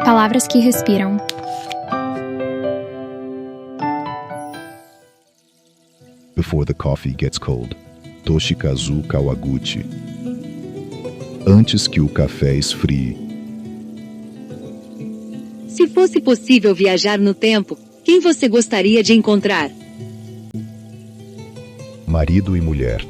Palavras que respiram. Before the coffee gets cold. Toshikazu Kawaguchi. Antes que o café esfrie. Se fosse possível viajar no tempo, quem você gostaria de encontrar? Marido e mulher.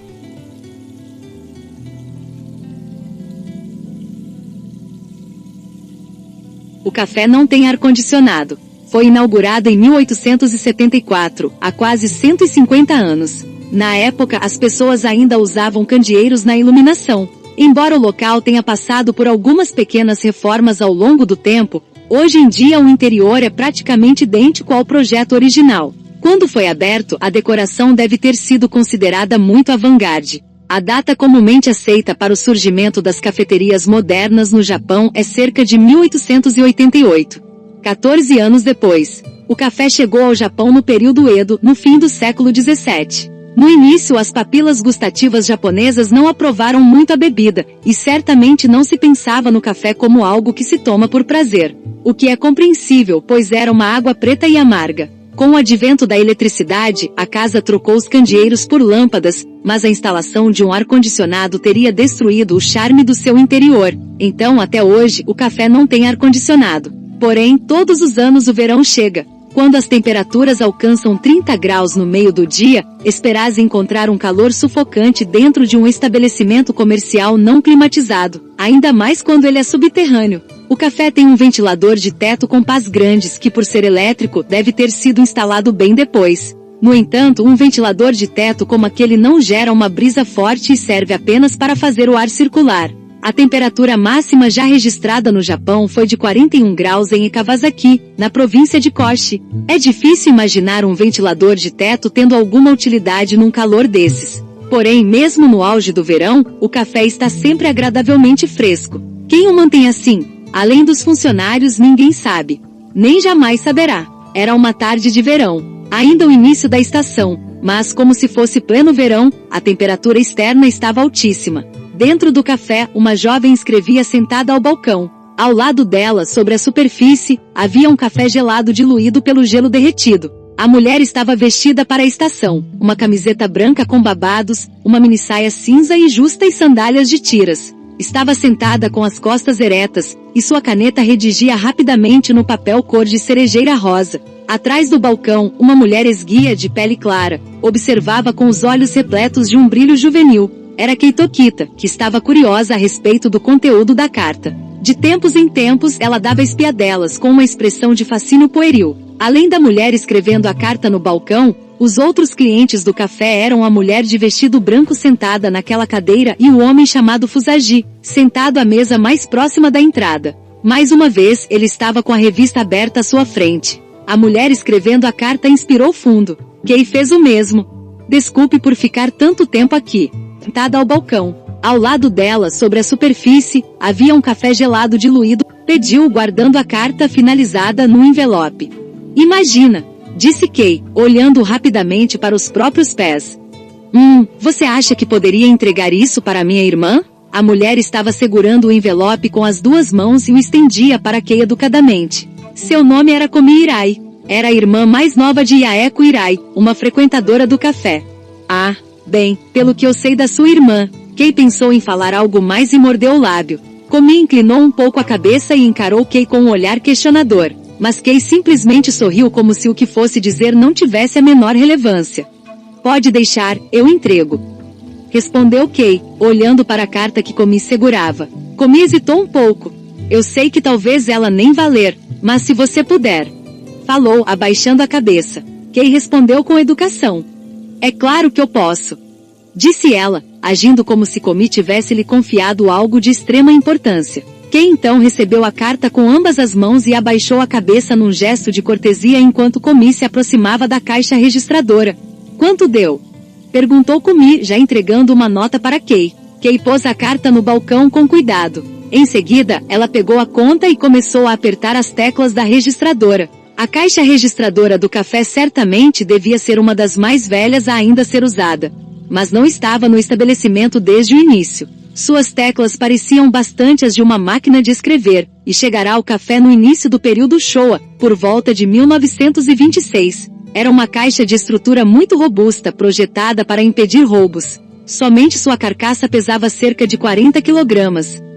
O café não tem ar-condicionado. Foi inaugurado em 1874, há quase 150 anos. Na época, as pessoas ainda usavam candeeiros na iluminação. Embora o local tenha passado por algumas pequenas reformas ao longo do tempo, hoje em dia o interior é praticamente idêntico ao projeto original. Quando foi aberto, a decoração deve ter sido considerada muito avant-garde. A data comumente aceita para o surgimento das cafeterias modernas no Japão é cerca de 1888. 14 anos depois, o café chegou ao Japão no período Edo, no fim do século XVII. No início, as papilas gustativas japonesas não aprovaram muito a bebida, e certamente não se pensava no café como algo que se toma por prazer. O que é compreensível, pois era uma água preta e amarga. Com o advento da eletricidade, a casa trocou os candeeiros por lâmpadas, mas a instalação de um ar-condicionado teria destruído o charme do seu interior. Então, até hoje, o café não tem ar-condicionado. Porém, todos os anos o verão chega. Quando as temperaturas alcançam 30 graus no meio do dia, esperás encontrar um calor sufocante dentro de um estabelecimento comercial não climatizado, ainda mais quando ele é subterrâneo. O café tem um ventilador de teto com pás grandes que, por ser elétrico, deve ter sido instalado bem depois. No entanto, um ventilador de teto como aquele não gera uma brisa forte e serve apenas para fazer o ar circular. A temperatura máxima já registrada no Japão foi de 41 graus em Kawasaki, na província de Kochi. É difícil imaginar um ventilador de teto tendo alguma utilidade num calor desses. Porém, mesmo no auge do verão, o café está sempre agradavelmente fresco. Quem o mantém assim? Além dos funcionários, ninguém sabe. Nem jamais saberá. Era uma tarde de verão, ainda o início da estação, mas como se fosse pleno verão, a temperatura externa estava altíssima. Dentro do café, uma jovem escrevia sentada ao balcão. Ao lado dela, sobre a superfície, havia um café gelado diluído pelo gelo derretido. A mulher estava vestida para a estação, uma camiseta branca com babados, uma minissaia cinza e justa e sandálias de tiras. Estava sentada com as costas eretas, e sua caneta redigia rapidamente no papel cor de cerejeira rosa. Atrás do balcão, uma mulher esguia de pele clara, observava com os olhos repletos de um brilho juvenil. Era Keitokita, que estava curiosa a respeito do conteúdo da carta. De tempos em tempos, ela dava espiadelas com uma expressão de fascínio pueril. Além da mulher escrevendo a carta no balcão, os outros clientes do café eram a mulher de vestido branco sentada naquela cadeira e o homem chamado Fusagi, sentado à mesa mais próxima da entrada. Mais uma vez, ele estava com a revista aberta à sua frente. A mulher escrevendo a carta inspirou fundo. Kei fez o mesmo. Desculpe por ficar tanto tempo aqui. Sentada ao balcão. Ao lado dela, sobre a superfície, havia um café gelado diluído. Pediu, guardando a carta finalizada num envelope. Imagina, disse Kei, olhando rapidamente para os próprios pés. Você acha que poderia entregar isso para minha irmã? A mulher estava segurando o envelope com as duas mãos e o estendia para Kei educadamente. Seu nome era Komi Hirai. Era a irmã mais nova de Yaeko Hirai, uma frequentadora do café. Ah, bem, pelo que eu sei da sua irmã. Kei pensou em falar algo mais e mordeu o lábio. Komi inclinou um pouco a cabeça e encarou Kei com um olhar questionador. Mas Kei simplesmente sorriu como se o que fosse dizer não tivesse a menor relevância. Pode deixar, eu entrego. Respondeu Kei, olhando para a carta que Komi segurava. Komi hesitou um pouco. Eu sei que talvez ela nem valer, mas se você puder. Falou, abaixando a cabeça. Kei respondeu com educação. É claro que eu posso. Disse ela, agindo como se Komi tivesse lhe confiado algo de extrema importância. Kei então recebeu a carta com ambas as mãos e abaixou a cabeça num gesto de cortesia enquanto Komi se aproximava da caixa registradora. Quanto deu? Perguntou Komi, já entregando uma nota para Kei. Kei pôs a carta no balcão com cuidado. Em seguida, ela pegou a conta e começou a apertar as teclas da registradora. A caixa registradora do café certamente devia ser uma das mais velhas a ainda ser usada. Mas não estava no estabelecimento desde o início. Suas teclas pareciam bastante as de uma máquina de escrever, e chegará ao café no início do período Showa, por volta de 1926. Era uma caixa de estrutura muito robusta projetada para impedir roubos. Somente sua carcaça pesava cerca de 40 kg.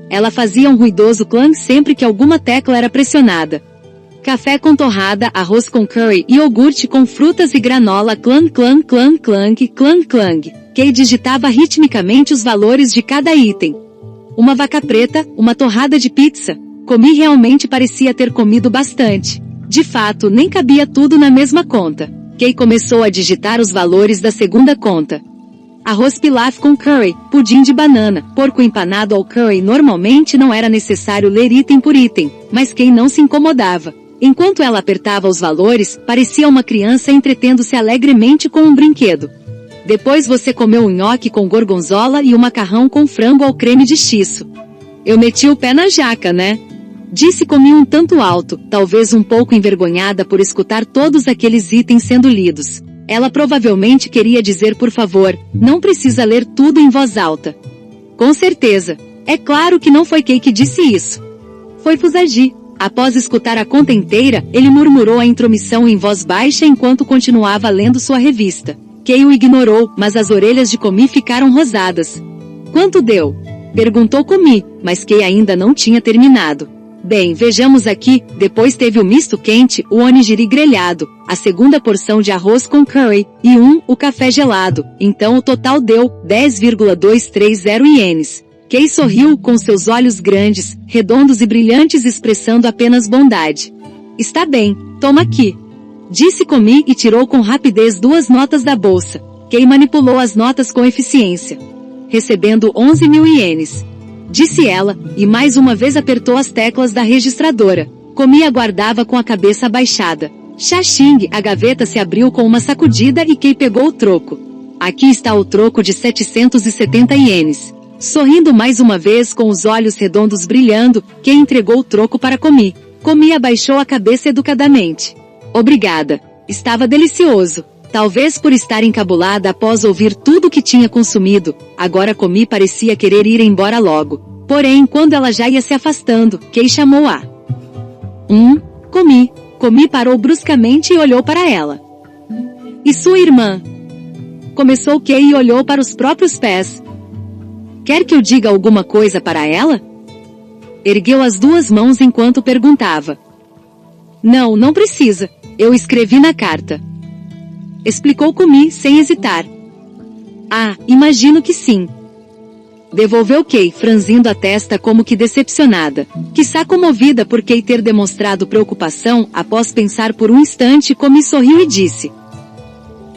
Ela fazia um ruidoso clang sempre que alguma tecla era pressionada. Café com torrada, arroz com curry, iogurte com frutas e granola, clang clang clang clang clang clang. Kay digitava ritmicamente os valores de cada item. Uma vaca preta, uma torrada de pizza. Comi realmente parecia ter comido bastante. De fato, nem cabia tudo na mesma conta. Kay começou a digitar os valores da segunda conta. Arroz pilaf com curry, pudim de banana, porco empanado ao curry. Normalmente não era necessário ler item por item, mas Kay não se incomodava. Enquanto ela apertava os valores, parecia uma criança entretendo-se alegremente com um brinquedo. Depois você comeu um nhoque com gorgonzola e um macarrão com frango ao creme de xisto. Eu meti o pé na jaca, né? Disse Comi um tanto alto, talvez um pouco envergonhada por escutar todos aqueles itens sendo lidos. Ela provavelmente queria dizer por favor, não precisa ler tudo em voz alta. Com certeza. É claro que não foi Kay que disse isso. Foi Fusagi. Após escutar a conta inteira, ele murmurou a intromissão em voz baixa enquanto continuava lendo sua revista. Kay o ignorou, mas as orelhas de Comi ficaram rosadas. Quanto deu? Perguntou Comi, mas Kay ainda não tinha terminado. Bem, vejamos aqui, depois teve o misto quente, o onigiri grelhado, a segunda porção de arroz com curry, e o café gelado, então o total deu 10,230 ienes. Kay sorriu com seus olhos grandes, redondos e brilhantes expressando apenas bondade. Está bem, toma aqui. Disse Comi e tirou com rapidez 2 notas da bolsa. Kay manipulou as notas com eficiência. Recebendo 11.000 ienes. Disse ela, e mais uma vez apertou as teclas da registradora. Comi aguardava com a cabeça abaixada. Xaxing, a gaveta se abriu com uma sacudida e Kay pegou o troco. Aqui está o troco de 770 ienes. Sorrindo mais uma vez com os olhos redondos brilhando, Kay entregou o troco para Comi. Comi abaixou a cabeça educadamente. Obrigada. Estava delicioso. Talvez por estar encabulada após ouvir tudo o que tinha consumido, agora Comi parecia querer ir embora logo. Porém, quando ela já ia se afastando, Kay chamou-a. Comi. Comi parou bruscamente e olhou para ela. E sua irmã? Começou Kay e olhou para os próprios pés. Quer que eu diga alguma coisa para ela? Ergueu as 2 mãos enquanto perguntava. Não, não precisa. Eu escrevi na carta. Explicou Comi sem hesitar. Ah, imagino que sim. Devolveu Kay, franzindo a testa como que decepcionada. Quiçá comovida por Kay ter demonstrado preocupação, após pensar por um instante, Comi sorriu e disse.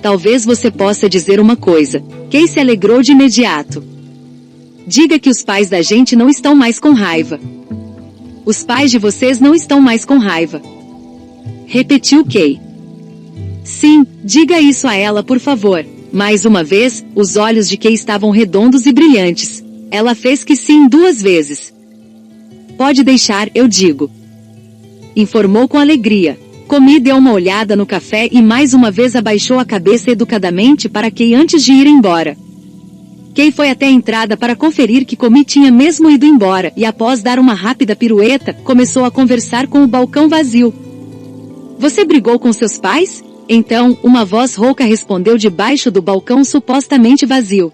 Talvez você possa dizer uma coisa. Kay se alegrou de imediato. Diga que os pais da gente não estão mais com raiva. Os pais de vocês não estão mais com raiva. Repetiu Kay. Sim, diga isso a ela por favor. Mais uma vez, os olhos de Kay estavam redondos e brilhantes. Ela fez que sim 2 vezes. Pode deixar, eu digo. Informou com alegria. Comi deu uma olhada no café e mais uma vez abaixou a cabeça educadamente para Kay antes de ir embora. Kay foi até a entrada para conferir que Comi tinha mesmo ido embora e após dar uma rápida pirueta, começou a conversar com o balcão vazio. Você brigou com seus pais? Então, uma voz rouca respondeu debaixo do balcão supostamente vazio.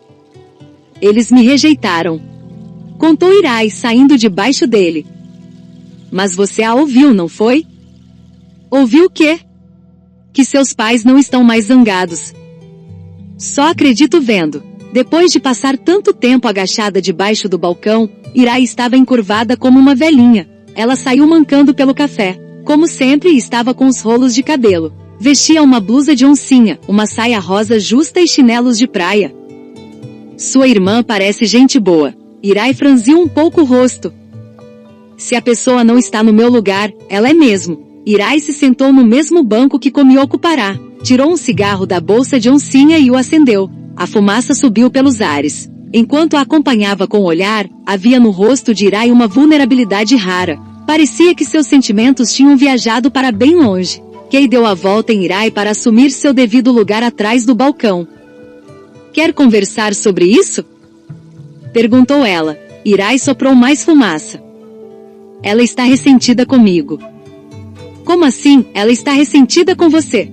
Eles me rejeitaram. Contou Irai saindo debaixo dele. Mas você a ouviu, não foi? Ouviu o quê? Que seus pais não estão mais zangados. Só acredito vendo. Depois de passar tanto tempo agachada debaixo do balcão, Irai estava encurvada como uma velhinha. Ela saiu mancando pelo café. Como sempre, estava com os rolos de cabelo. Vestia uma blusa de oncinha, uma saia rosa justa e chinelos de praia. Sua irmã parece gente boa. Irai franziu um pouco o rosto. Se a pessoa não está no meu lugar, ela é mesmo. Irai se sentou no mesmo banco que Comi ocupará. Tirou um cigarro da bolsa de oncinha e o acendeu. A fumaça subiu pelos ares. Enquanto a acompanhava com o olhar, havia no rosto de Irai uma vulnerabilidade rara. Parecia que seus sentimentos tinham viajado para bem longe. Kay deu a volta em Irai para assumir seu devido lugar atrás do balcão. Quer conversar sobre isso? Perguntou ela. Hirai soprou mais fumaça. Ela está ressentida comigo. Como assim, ela está ressentida com você?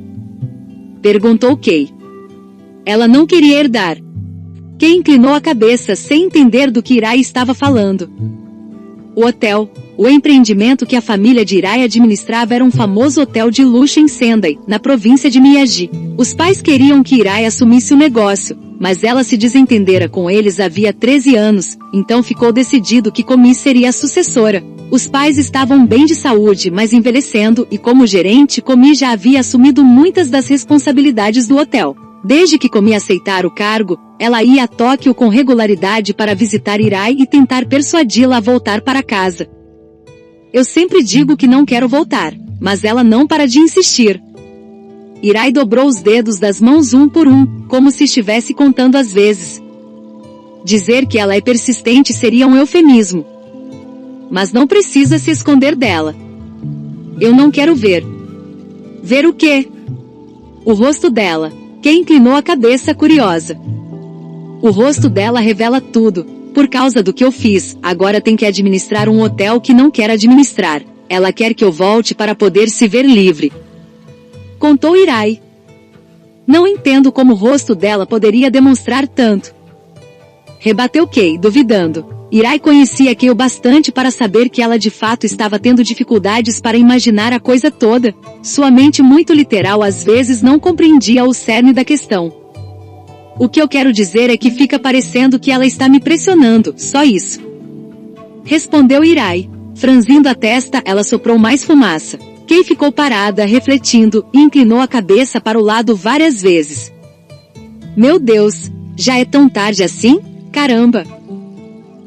Perguntou Kei. Ela não queria herdar. Kei inclinou a cabeça sem entender do que Hirai estava falando. O hotel, o empreendimento que a família de Hirai administrava era um famoso hotel de luxo em Sendai, na província de Miyagi. Os pais queriam que Hirai assumisse o negócio, mas ela se desentendera com eles havia 13 anos, então ficou decidido que Komi seria a sucessora. Os pais estavam bem de saúde, mas envelhecendo, e como gerente Komi já havia assumido muitas das responsabilidades do hotel. Desde que Komi aceitara o cargo, ela ia a Tóquio com regularidade para visitar Hirai e tentar persuadi-la a voltar para casa. Eu sempre digo que não quero voltar, mas ela não para de insistir. Hirai dobrou os dedos das mãos um por um, como se estivesse contando as vezes. Dizer que ela é persistente seria um eufemismo. Mas não precisa se esconder dela. Eu não quero ver. Ver o quê? O rosto dela. Kei inclinou a cabeça curiosa. O rosto dela revela tudo. Por causa do que eu fiz, agora tem que administrar um hotel que não quer administrar. Ela quer que eu volte para poder se ver livre. Contou Hirai. Não entendo como o rosto dela poderia demonstrar tanto. Rebateu Kei, duvidando. Hirai conhecia Kei o bastante para saber que ela de fato estava tendo dificuldades para imaginar a coisa toda. Sua mente muito literal às vezes não compreendia o cerne da questão. O que eu quero dizer é que fica parecendo que ela está me pressionando, só isso. Respondeu Hirai. Franzindo a testa, ela soprou mais fumaça. Kei ficou parada, refletindo, e inclinou a cabeça para o lado várias vezes. Meu Deus, já é tão tarde assim? Caramba!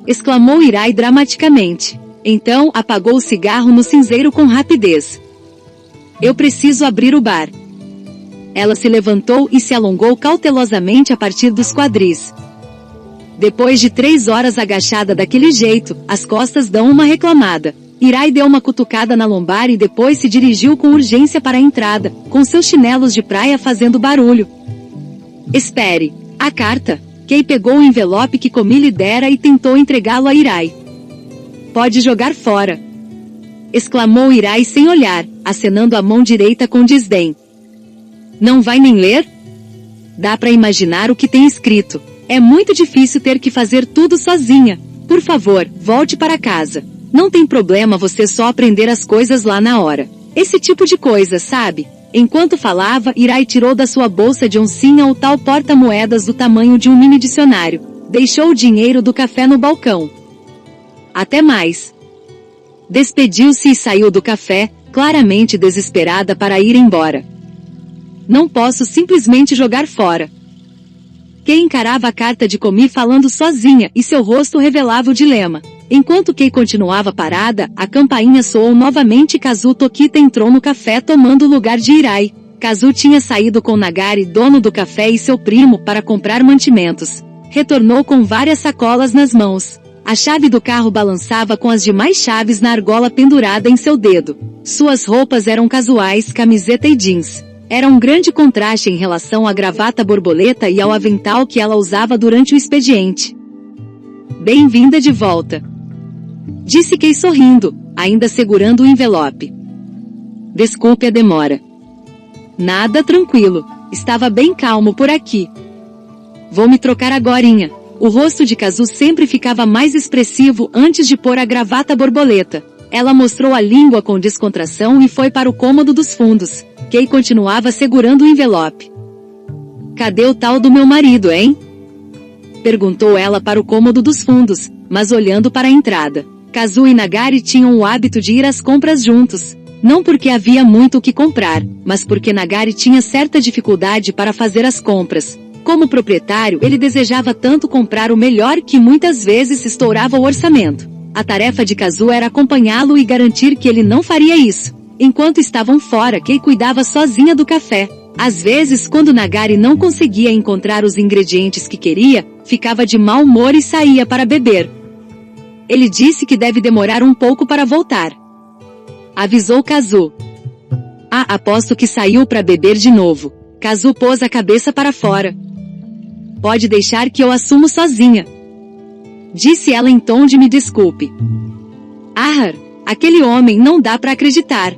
Exclamou Hirai dramaticamente. Então, apagou o cigarro no cinzeiro com rapidez. Eu preciso abrir o bar. Ela se levantou e se alongou cautelosamente a partir dos quadris. Depois de 3 horas agachada daquele jeito, as costas dão uma reclamada. Hirai deu uma cutucada na lombar e depois se dirigiu com urgência para a entrada, com seus chinelos de praia fazendo barulho. Espere. A carta. Kei pegou o envelope que Komi lhe dera e tentou entregá-lo a Hirai. Pode jogar fora. Exclamou Hirai sem olhar, acenando a mão direita com desdém. Não vai nem ler? Dá para imaginar o que tem escrito. É muito difícil ter que fazer tudo sozinha. Por favor, volte para casa. Não tem problema você só aprender as coisas lá na hora. Esse tipo de coisa, sabe? Enquanto falava, Hirai tirou da sua bolsa de oncinha o tal porta-moedas do tamanho de um mini dicionário. Deixou o dinheiro do café no balcão. Até mais. Despediu-se e saiu do café, claramente desesperada para ir embora. Não posso simplesmente jogar fora. Kei encarava a carta de Komi falando sozinha e seu rosto revelava o dilema. Enquanto Kei continuava parada, a campainha soou novamente e Kazu Tokita entrou no café tomando o lugar de Hirai. Kazu tinha saído com Nagari, dono do café, e seu primo para comprar mantimentos. Retornou com várias sacolas nas mãos. A chave do carro balançava com as demais chaves na argola pendurada em seu dedo. Suas roupas eram casuais, camiseta e jeans. Era um grande contraste em relação à gravata borboleta e ao avental que ela usava durante o expediente. Bem-vinda de volta. Disse Kei sorrindo, ainda segurando o envelope. Desculpe a demora. Nada, tranquilo. Estava bem calmo por aqui. Vou me trocar agorinha. O rosto de Kazu sempre ficava mais expressivo antes de pôr a gravata borboleta. Ela mostrou a língua com descontração e foi para o cômodo dos fundos. Kei continuava segurando o envelope. Cadê o tal do meu marido, hein? Perguntou ela para o cômodo dos fundos, mas olhando para a entrada. Kazu e Nagari tinham o hábito de ir às compras juntos. Não porque havia muito o que comprar, mas porque Nagari tinha certa dificuldade para fazer as compras. Como proprietário, ele desejava tanto comprar o melhor que muitas vezes estourava o orçamento. A tarefa de Kazu era acompanhá-lo e garantir que ele não faria isso. Enquanto estavam fora, Kei cuidava sozinha do café. Às vezes, quando Nagari não conseguia encontrar os ingredientes que queria, ficava de mau humor e saía para beber. Ele disse que deve demorar um pouco para voltar. Avisou Kazu. Ah, aposto que saiu para beber de novo. Kazu pôs a cabeça para fora. Pode deixar que eu assumo sozinha. disse ela em tom de me desculpe. Ah, aquele homem não dá para acreditar,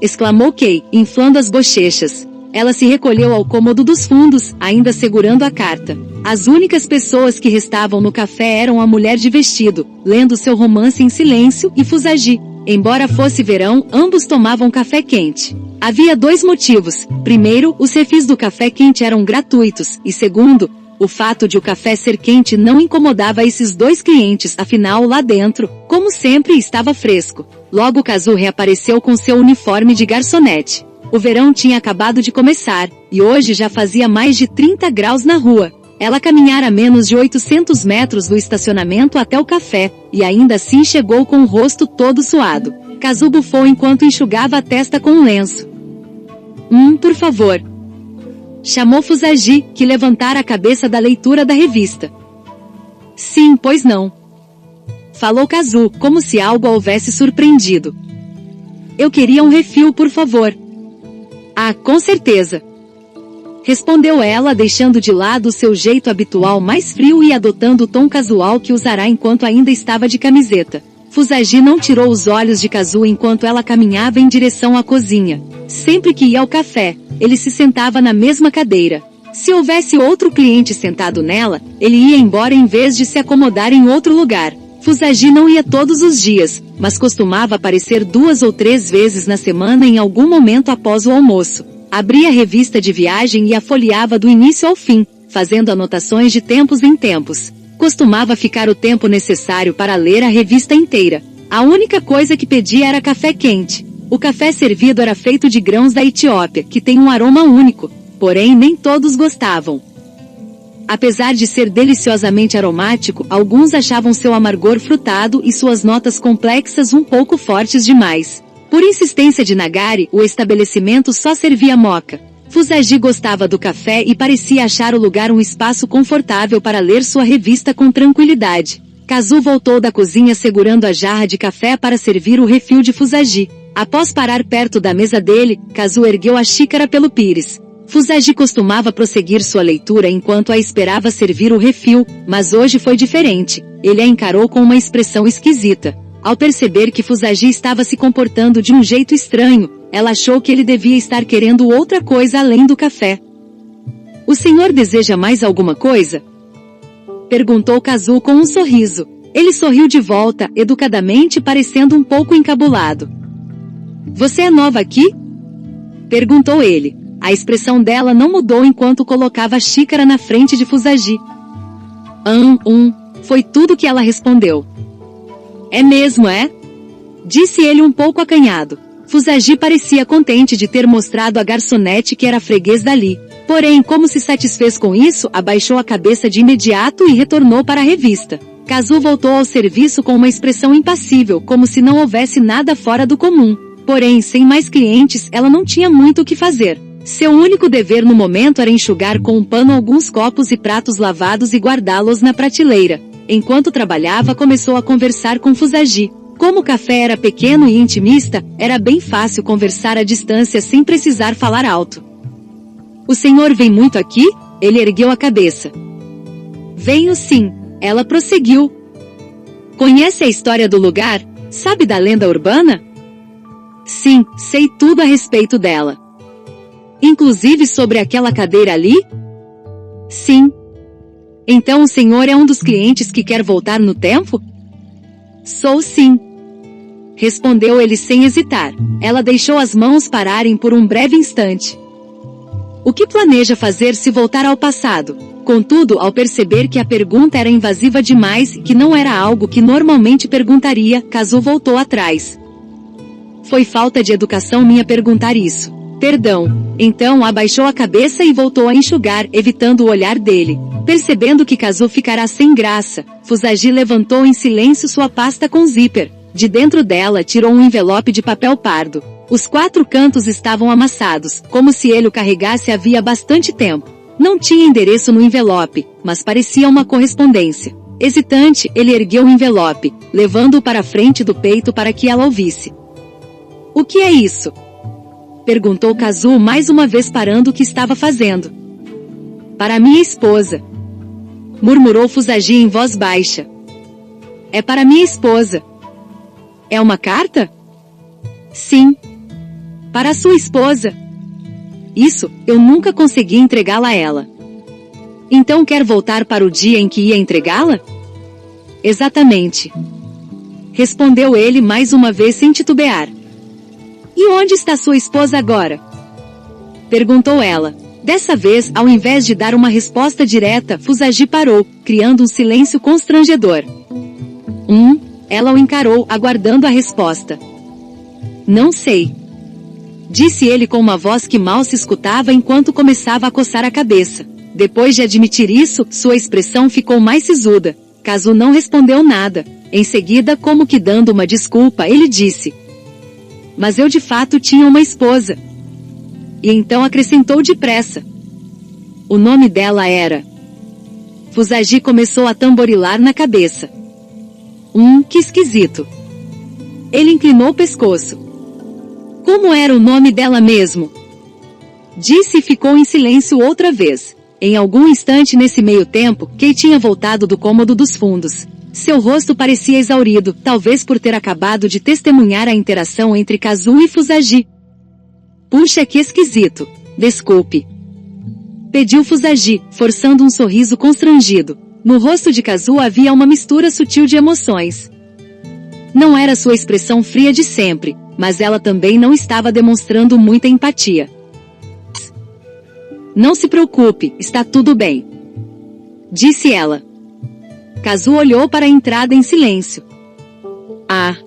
exclamou Kay, inflando as bochechas. Ela se recolheu ao cômodo dos fundos, ainda segurando a carta. As únicas pessoas que restavam no café eram a mulher de vestido, lendo seu romance em silêncio, e Fusagi. Embora fosse verão, ambos tomavam café quente. Havia 2 motivos. Primeiro, os refis do café quente eram gratuitos, e segundo, o fato de o café ser quente não incomodava esses 2 clientes, afinal lá dentro, como sempre, estava fresco. Logo Kazu reapareceu com seu uniforme de garçonete. O verão tinha acabado de começar, e hoje já fazia mais de 30 graus na rua. Ela caminhara menos de 800 metros do estacionamento até o café, e ainda assim chegou com o rosto todo suado. Kazu bufou enquanto enxugava a testa com um lenço. Por favor, chamou Fusagi, que levantara a cabeça da leitura da revista. Sim, pois não, falou Kazu, como se algo a houvesse surpreendido. Eu queria um refil, por favor. Ah, com certeza, respondeu ela, deixando de lado o seu jeito habitual mais frio e adotando o tom casual que usará enquanto ainda estava de camiseta. Fusagi não tirou os olhos de Kazu enquanto ela caminhava em direção à cozinha. Sempre que ia ao café, ele se sentava na mesma cadeira. Se houvesse outro cliente sentado nela, ele ia embora em vez de se acomodar em outro lugar. Fusagi não ia todos os dias, mas costumava aparecer 2 ou 3 vezes na semana em algum momento após o almoço. Abria a revista de viagem e a folheava do início ao fim, fazendo anotações de tempos em tempos. Costumava ficar o tempo necessário para ler a revista inteira. A única coisa que pedia era café quente. O café servido era feito de grãos da Etiópia, que tem um aroma único, porém nem todos gostavam. Apesar de ser deliciosamente aromático, alguns achavam seu amargor frutado e suas notas complexas um pouco fortes demais. Por insistência de Nagari, o estabelecimento só servia moca. Fusagi gostava do café e parecia achar o lugar um espaço confortável para ler sua revista com tranquilidade. Kazu voltou da cozinha segurando a jarra de café para servir o refil de Fusagi. Após parar perto da mesa dele, Kazu ergueu a xícara pelo pires. Fusagi costumava prosseguir sua leitura enquanto a esperava servir o refil, mas hoje foi diferente. Ele a encarou com uma expressão esquisita. Ao perceber que Fusagi estava se comportando de um jeito estranho, ela achou que ele devia estar querendo outra coisa além do café. O senhor deseja mais alguma coisa? Perguntou Kazu com um sorriso. Ele sorriu de volta, educadamente, parecendo um pouco encabulado. Você é nova aqui? Perguntou ele. A expressão dela não mudou enquanto colocava a xícara na frente de Fusagi. Foi tudo que ela respondeu. É mesmo, é? Disse ele um pouco acanhado. Fusagi parecia contente de ter mostrado a garçonete que era freguês dali. Porém, como se satisfez com isso, abaixou a cabeça de imediato e retornou para a revista. Kazu voltou ao serviço com uma expressão impassível, como se não houvesse nada fora do comum. Porém, sem mais clientes, ela não tinha muito o que fazer. Seu único dever no momento era enxugar com um pano alguns copos e pratos lavados e guardá-los na prateleira. Enquanto trabalhava, começou a conversar com Fusagi. Como o café era pequeno e intimista, era bem fácil conversar à distância sem precisar falar alto. O senhor vem muito aqui? Ele ergueu a cabeça. Venho sim, ela prosseguiu. Conhece a história do lugar? Sabe da lenda urbana? Sim, sei tudo a respeito dela. Inclusive sobre aquela cadeira ali? Sim. Então o senhor é um dos clientes que quer voltar no tempo? Sou sim. Respondeu ele sem hesitar. Ela deixou as mãos pararem por um breve instante. O que planeja fazer se voltar ao passado? Contudo, ao perceber que a pergunta era invasiva demais e que não era algo que normalmente perguntaria, Kazu voltou atrás. Foi falta de educação minha perguntar isso. Perdão. Então abaixou a cabeça e voltou a enxugar, evitando o olhar dele. Percebendo que Kazu ficará sem graça, Fusagi levantou em silêncio sua pasta com zíper. De dentro dela tirou um envelope de papel pardo. Os 4 cantos estavam amassados, como se ele o carregasse havia bastante tempo. Não tinha endereço no envelope, mas parecia uma correspondência. Hesitante, ele ergueu o envelope, levando-o para a frente do peito para que ela ouvisse. O que é isso? Perguntou Kazu mais uma vez parando o que estava fazendo. Para minha esposa. Murmurou Fusagi em voz baixa. É para minha esposa. É uma carta? Sim. Para sua esposa. Isso, eu nunca consegui entregá-la a ela. Então quer voltar para o dia em que ia entregá-la? Exatamente. Respondeu ele mais uma vez sem titubear. E onde está sua esposa agora? Perguntou ela. Dessa vez, ao invés de dar uma resposta direta, Fusagi parou, criando um silêncio constrangedor. Ela o encarou, aguardando a resposta. Não sei. Disse ele com uma voz que mal se escutava enquanto começava a coçar a cabeça. Depois de admitir isso, sua expressão ficou mais sisuda. Kazu não respondeu nada. Em seguida, como que dando uma desculpa, ele disse: Mas eu de fato tinha uma esposa. E então acrescentou depressa. O nome dela era... Fusagi começou a tamborilar na cabeça. Que esquisito. Ele inclinou o pescoço. Como era o nome dela mesmo? Disse e ficou em silêncio outra vez. Em algum instante nesse meio tempo, Kei tinha voltado do cômodo dos fundos. Seu rosto parecia exaurido, talvez por ter acabado de testemunhar a interação entre Kazu e Fusagi. Puxa, que esquisito. Desculpe. Pediu Fusagi, forçando um sorriso constrangido. No rosto de Kazu havia uma mistura sutil de emoções. Não era sua expressão fria de sempre, mas ela também não estava demonstrando muita empatia. Não se preocupe, está tudo bem. Disse ela. Kazu olhou para a entrada em silêncio. Ah!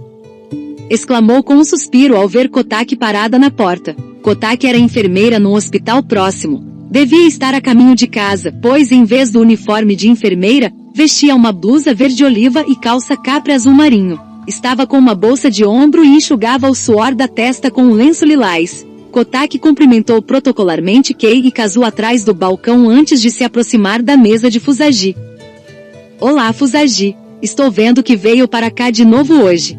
Exclamou com um suspiro ao ver Kotaki parada na porta. Kotaki era enfermeira num hospital próximo. Devia estar a caminho de casa, pois em vez do uniforme de enfermeira, vestia uma blusa verde-oliva e calça capra azul marinho. Estava com uma bolsa de ombro e enxugava o suor da testa com um lenço lilás. Kotaki cumprimentou protocolarmente Kei e Kazu atrás do balcão antes de se aproximar da mesa de Fusagi. Olá, Fusagi. Estou vendo que veio para cá de novo hoje.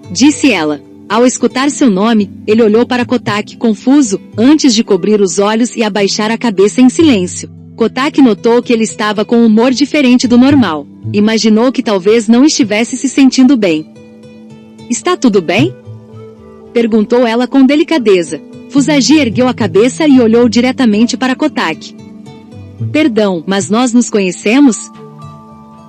Disse ela. Ao escutar seu nome, ele olhou para Kotaki confuso, antes de cobrir os olhos e abaixar a cabeça em silêncio. Kotaki notou que ele estava com um humor diferente do normal. Imaginou que talvez não estivesse se sentindo bem. Está tudo bem? Perguntou ela com delicadeza. Fusagi ergueu a cabeça e olhou diretamente para Kotaki. Perdão, mas nós nos conhecemos?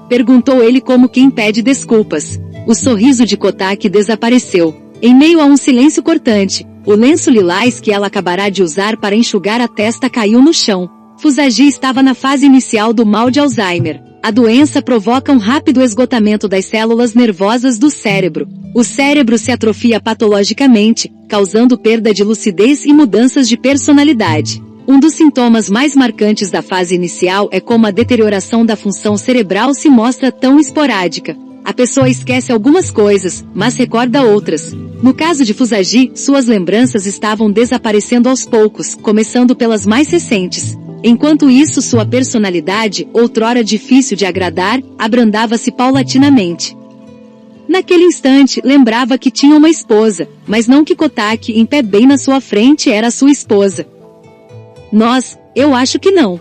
Perguntou ele como quem pede desculpas. O sorriso de Kotaki desapareceu. Em meio a um silêncio cortante, o lenço lilás que ela acabará de usar para enxugar a testa caiu no chão. Fusagi estava na fase inicial do mal de Alzheimer. A doença provoca um rápido esgotamento das células nervosas do cérebro. O cérebro se atrofia patologicamente, causando perda de lucidez e mudanças de personalidade. Um dos sintomas mais marcantes da fase inicial é como a deterioração da função cerebral se mostra tão esporádica. A pessoa esquece algumas coisas, mas recorda outras. No caso de Fusagi, suas lembranças estavam desaparecendo aos poucos, começando pelas mais recentes. Enquanto isso, sua personalidade, outrora difícil de agradar, abrandava-se paulatinamente. Naquele instante, lembrava que tinha uma esposa, mas não que Kotaki, em pé bem na sua frente, era sua esposa. Eu acho que não.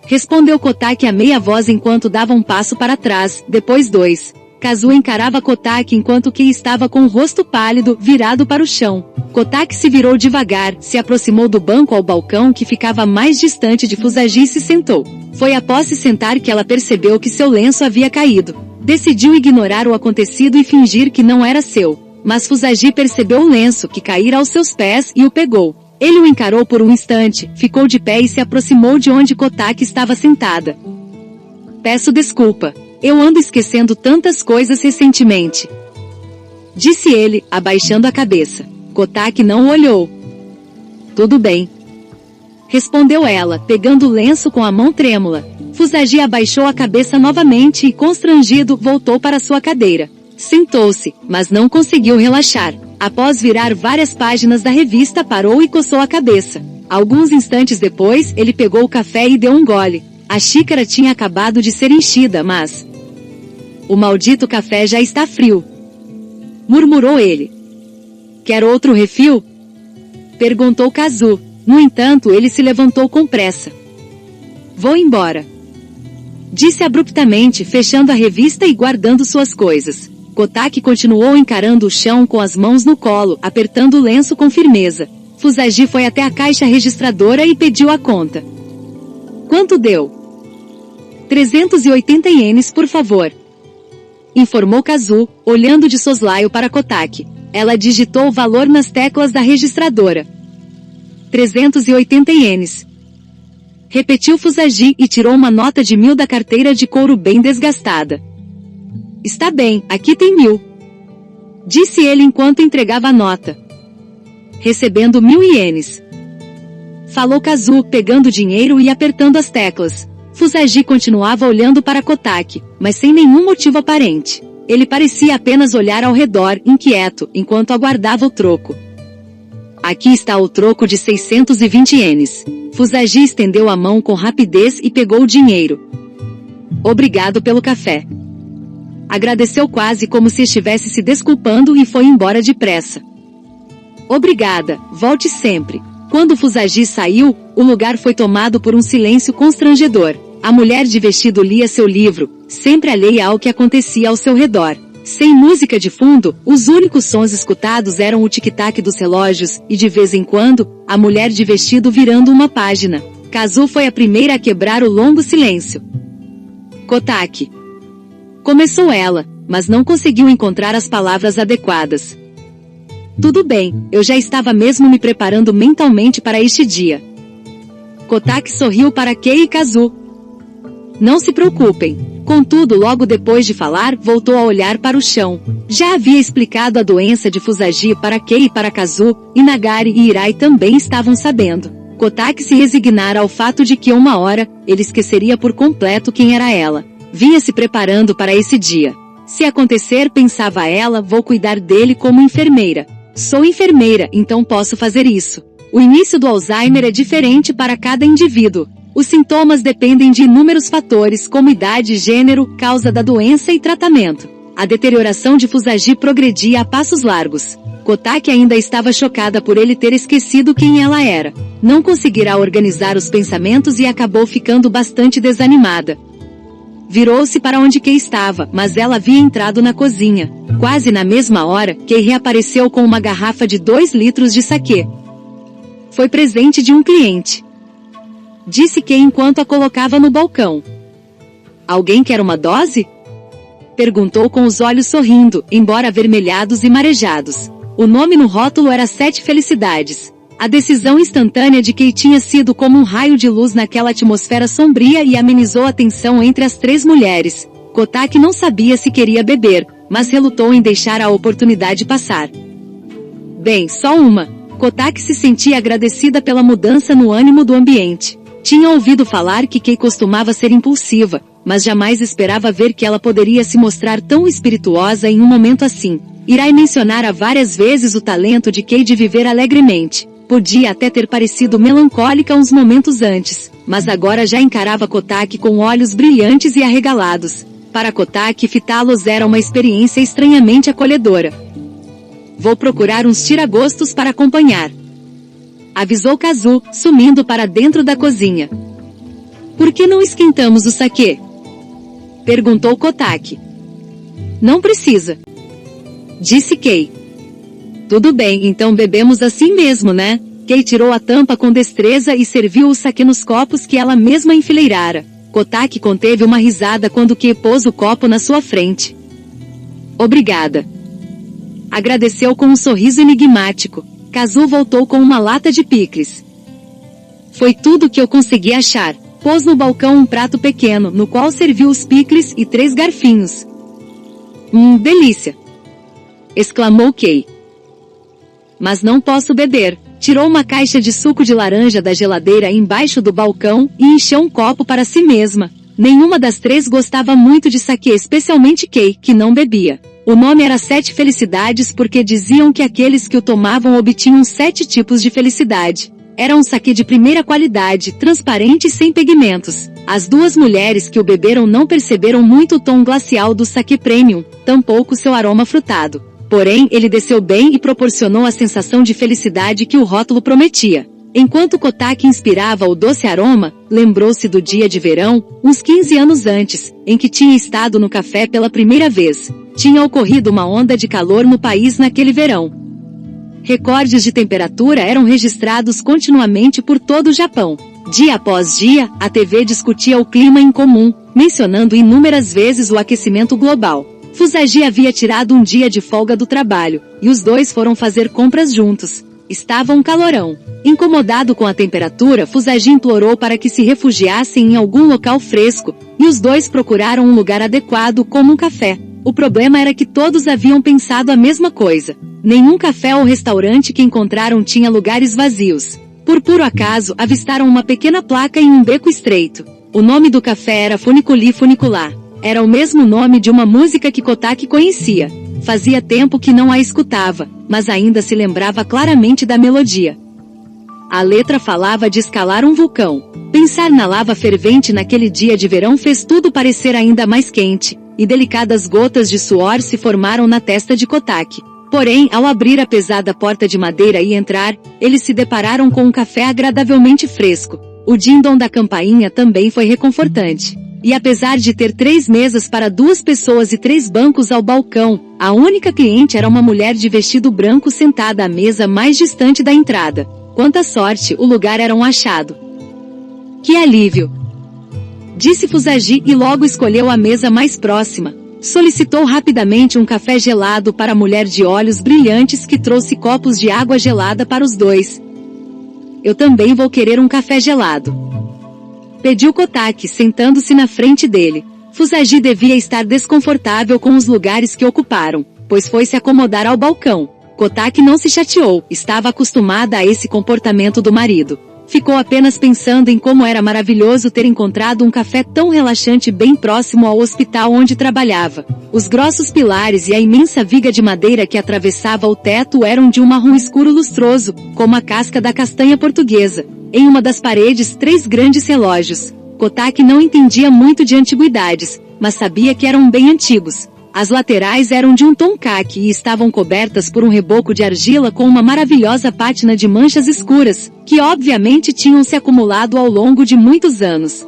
Respondeu Kotaki a meia voz enquanto dava um passo para trás, depois dois. Kazu encarava Kotaki enquanto Kei estava com o rosto pálido, virado para o chão. Kotaki se virou devagar, se aproximou do banco ao balcão que ficava mais distante de Fusagi e se sentou. Foi após se sentar que ela percebeu que seu lenço havia caído. Decidiu ignorar o acontecido e fingir que não era seu. Mas Fusagi percebeu o lenço que caíra aos seus pés e o pegou. Ele o encarou por um instante, ficou de pé e se aproximou de onde Kotaki estava sentada. Peço desculpa. Eu ando esquecendo tantas coisas recentemente. Disse ele, abaixando a cabeça. Kotaki não o olhou. Tudo bem. Respondeu ela, pegando o lenço com a mão trêmula. Fusagi abaixou a cabeça novamente e, constrangido, voltou para sua cadeira. Sentou-se, mas não conseguiu relaxar. Após virar várias páginas da revista, parou e coçou a cabeça. Alguns instantes depois, ele pegou o café e deu um gole. A xícara tinha acabado de ser enchida, mas... O maldito café já está frio. Murmurou ele. Quer outro refil? Perguntou Kazu. No entanto, ele se levantou com pressa. Vou embora. Disse abruptamente, fechando a revista e guardando suas coisas. Kotaki continuou encarando o chão com as mãos no colo, apertando o lenço com firmeza. Fusagi foi até a caixa registradora e pediu a conta. Quanto deu? 380 ienes, por favor. Informou Kazu, olhando de soslaio para Kotaki. Ela digitou o valor nas teclas da registradora. 380 ienes. Repetiu Fusagi e tirou uma nota de 1.000 da carteira de couro bem desgastada. Está bem, aqui tem 1.000. Disse ele enquanto entregava a nota. Recebendo 1.000 ienes. Falou Kazu, pegando o dinheiro e apertando as teclas. Fusagi continuava olhando para Kotaki, mas sem nenhum motivo aparente. Ele parecia apenas olhar ao redor, inquieto, enquanto aguardava o troco. Aqui está o troco de 620 ienes. Fusagi estendeu a mão com rapidez e pegou o dinheiro. Obrigado pelo café. Agradeceu quase como se estivesse se desculpando e foi embora depressa. Obrigada, volte sempre. Quando Fusagi saiu, o lugar foi tomado por um silêncio constrangedor. A mulher de vestido lia seu livro, sempre alheia ao que acontecia ao seu redor. Sem música de fundo, os únicos sons escutados eram o tic-tac dos relógios, e de vez em quando, a mulher de vestido virando uma página. Kazu foi a primeira a quebrar o longo silêncio. Kotaki. Começou ela, mas não conseguiu encontrar as palavras adequadas. Tudo bem, eu já estava mesmo me preparando mentalmente para este dia. Kotaki sorriu para Kei e Kazu. Não se preocupem. Contudo, logo depois de falar, voltou a olhar para o chão. Já havia explicado a doença de Fusagi para Kei e para Kazu, e Nagari e Hirai também estavam sabendo. Kotaki se resignara ao fato de que uma hora, ele esqueceria por completo quem era ela. Vinha se preparando para esse dia. Se acontecer, pensava ela, vou cuidar dele como enfermeira. Sou enfermeira, então posso fazer isso. O início do Alzheimer é diferente para cada indivíduo. Os sintomas dependem de inúmeros fatores, como idade, gênero, causa da doença e tratamento. A deterioração de Fusagi progredia a passos largos. Kotaki ainda estava chocada por ele ter esquecido quem ela era. Não conseguirá organizar os pensamentos e acabou ficando bastante desanimada. Virou-se para onde Kei estava, mas ela havia entrado na cozinha. Quase na mesma hora, Kei reapareceu com uma garrafa de 2 litros de saquê. Foi presente de um cliente. Disse Kei enquanto a colocava no balcão. Alguém quer uma dose? Perguntou com os olhos sorrindo, embora avermelhados e marejados. O nome no rótulo era 7 Felicidades. A decisão instantânea de Kei tinha sido como um raio de luz naquela atmosfera sombria e amenizou a tensão entre as 3 mulheres. Kotaki não sabia se queria beber, mas relutou em deixar a oportunidade passar. Bem, só uma. Kotaki se sentia agradecida pela mudança no ânimo do ambiente. Tinha ouvido falar que Kei costumava ser impulsiva, mas jamais esperava ver que ela poderia se mostrar tão espirituosa em um momento assim. Hirai mencionara várias vezes o talento de Kei de viver alegremente. Podia até ter parecido melancólica uns momentos antes, mas agora já encarava Kotaki com olhos brilhantes e arregalados. Para Kotaki, fitá-los era uma experiência estranhamente acolhedora. Vou procurar uns tiragostos para acompanhar. Avisou Kazu, sumindo para dentro da cozinha. Por que não esquentamos o saquê? Perguntou Kotaki. Não precisa. Disse Kei. Tudo bem, então bebemos assim mesmo, né? Kei tirou a tampa com destreza e serviu o saquê nos copos que ela mesma enfileirara. Kotaki conteve uma risada quando Kei pôs o copo na sua frente. Obrigada. Agradeceu com um sorriso enigmático. Kazu voltou com uma lata de picles. Foi tudo que eu consegui achar. Pôs no balcão um prato pequeno, no qual serviu os picles e 3 garfinhos. Delícia! Exclamou Kei. Mas não posso beber. Tirou uma caixa de suco de laranja da geladeira embaixo do balcão e encheu um copo para si mesma. Nenhuma das 3 gostava muito de saquê, especialmente Kei, que não bebia. O nome era 7 Felicidades porque diziam que aqueles que o tomavam obtinham 7 tipos de felicidade. Era um saquê de primeira qualidade, transparente e sem pigmentos. As 2 mulheres que o beberam não perceberam muito o tom glacial do saquê premium, tampouco seu aroma frutado. Porém, ele desceu bem e proporcionou a sensação de felicidade que o rótulo prometia. Enquanto Kotaki inspirava o doce aroma, lembrou-se do dia de verão, uns 15 anos antes, em que tinha estado no café pela primeira vez. Tinha ocorrido uma onda de calor no país naquele verão. Recordes de temperatura eram registrados continuamente por todo o Japão. Dia após dia, a TV discutia o clima em comum, mencionando inúmeras vezes o aquecimento global. Fusagi havia tirado um dia de folga do trabalho, e os dois foram fazer compras juntos. Estava um calorão. Incomodado com a temperatura, Fusagi implorou para que se refugiassem em algum local fresco, e os dois procuraram um lugar adequado como um café. O problema era que todos haviam pensado a mesma coisa. Nenhum café ou restaurante que encontraram tinha lugares vazios. Por puro acaso, avistaram uma pequena placa em um beco estreito. O nome do café era Funiculi Funicular. Era o mesmo nome de uma música que Kotaki conhecia. Fazia tempo que não a escutava, mas ainda se lembrava claramente da melodia. A letra falava de escalar um vulcão. Pensar na lava fervente naquele dia de verão fez tudo parecer ainda mais quente, e delicadas gotas de suor se formaram na testa de Kotaki. Porém, ao abrir a pesada porta de madeira e entrar, eles se depararam com um café agradavelmente fresco. O dindom da campainha também foi reconfortante. E apesar de ter 3 mesas para 2 pessoas e 3 bancos ao balcão, a única cliente era uma mulher de vestido branco sentada à mesa mais distante da entrada. Quanta sorte, o lugar era um achado. Que alívio! Disse Fusagi e logo escolheu a mesa mais próxima. Solicitou rapidamente um café gelado para a mulher de olhos brilhantes que trouxe copos de água gelada para os dois. Eu também vou querer um café gelado. Pediu Kotaki, sentando-se na frente dele. Fusagi devia estar desconfortável com os lugares que ocuparam, pois foi se acomodar ao balcão. Kotaki não se chateou, estava acostumada a esse comportamento do marido. Ficou apenas pensando em como era maravilhoso ter encontrado um café tão relaxante bem próximo ao hospital onde trabalhava. Os grossos pilares e a imensa viga de madeira que atravessava o teto eram de um marrom escuro lustroso, como a casca da castanha portuguesa. Em uma das paredes 3 grandes relógios. Kotaki não entendia muito de antiguidades, mas sabia que eram bem antigos. As laterais eram de um tom caqui e estavam cobertas por um reboco de argila com uma maravilhosa pátina de manchas escuras, que obviamente tinham se acumulado ao longo de muitos anos.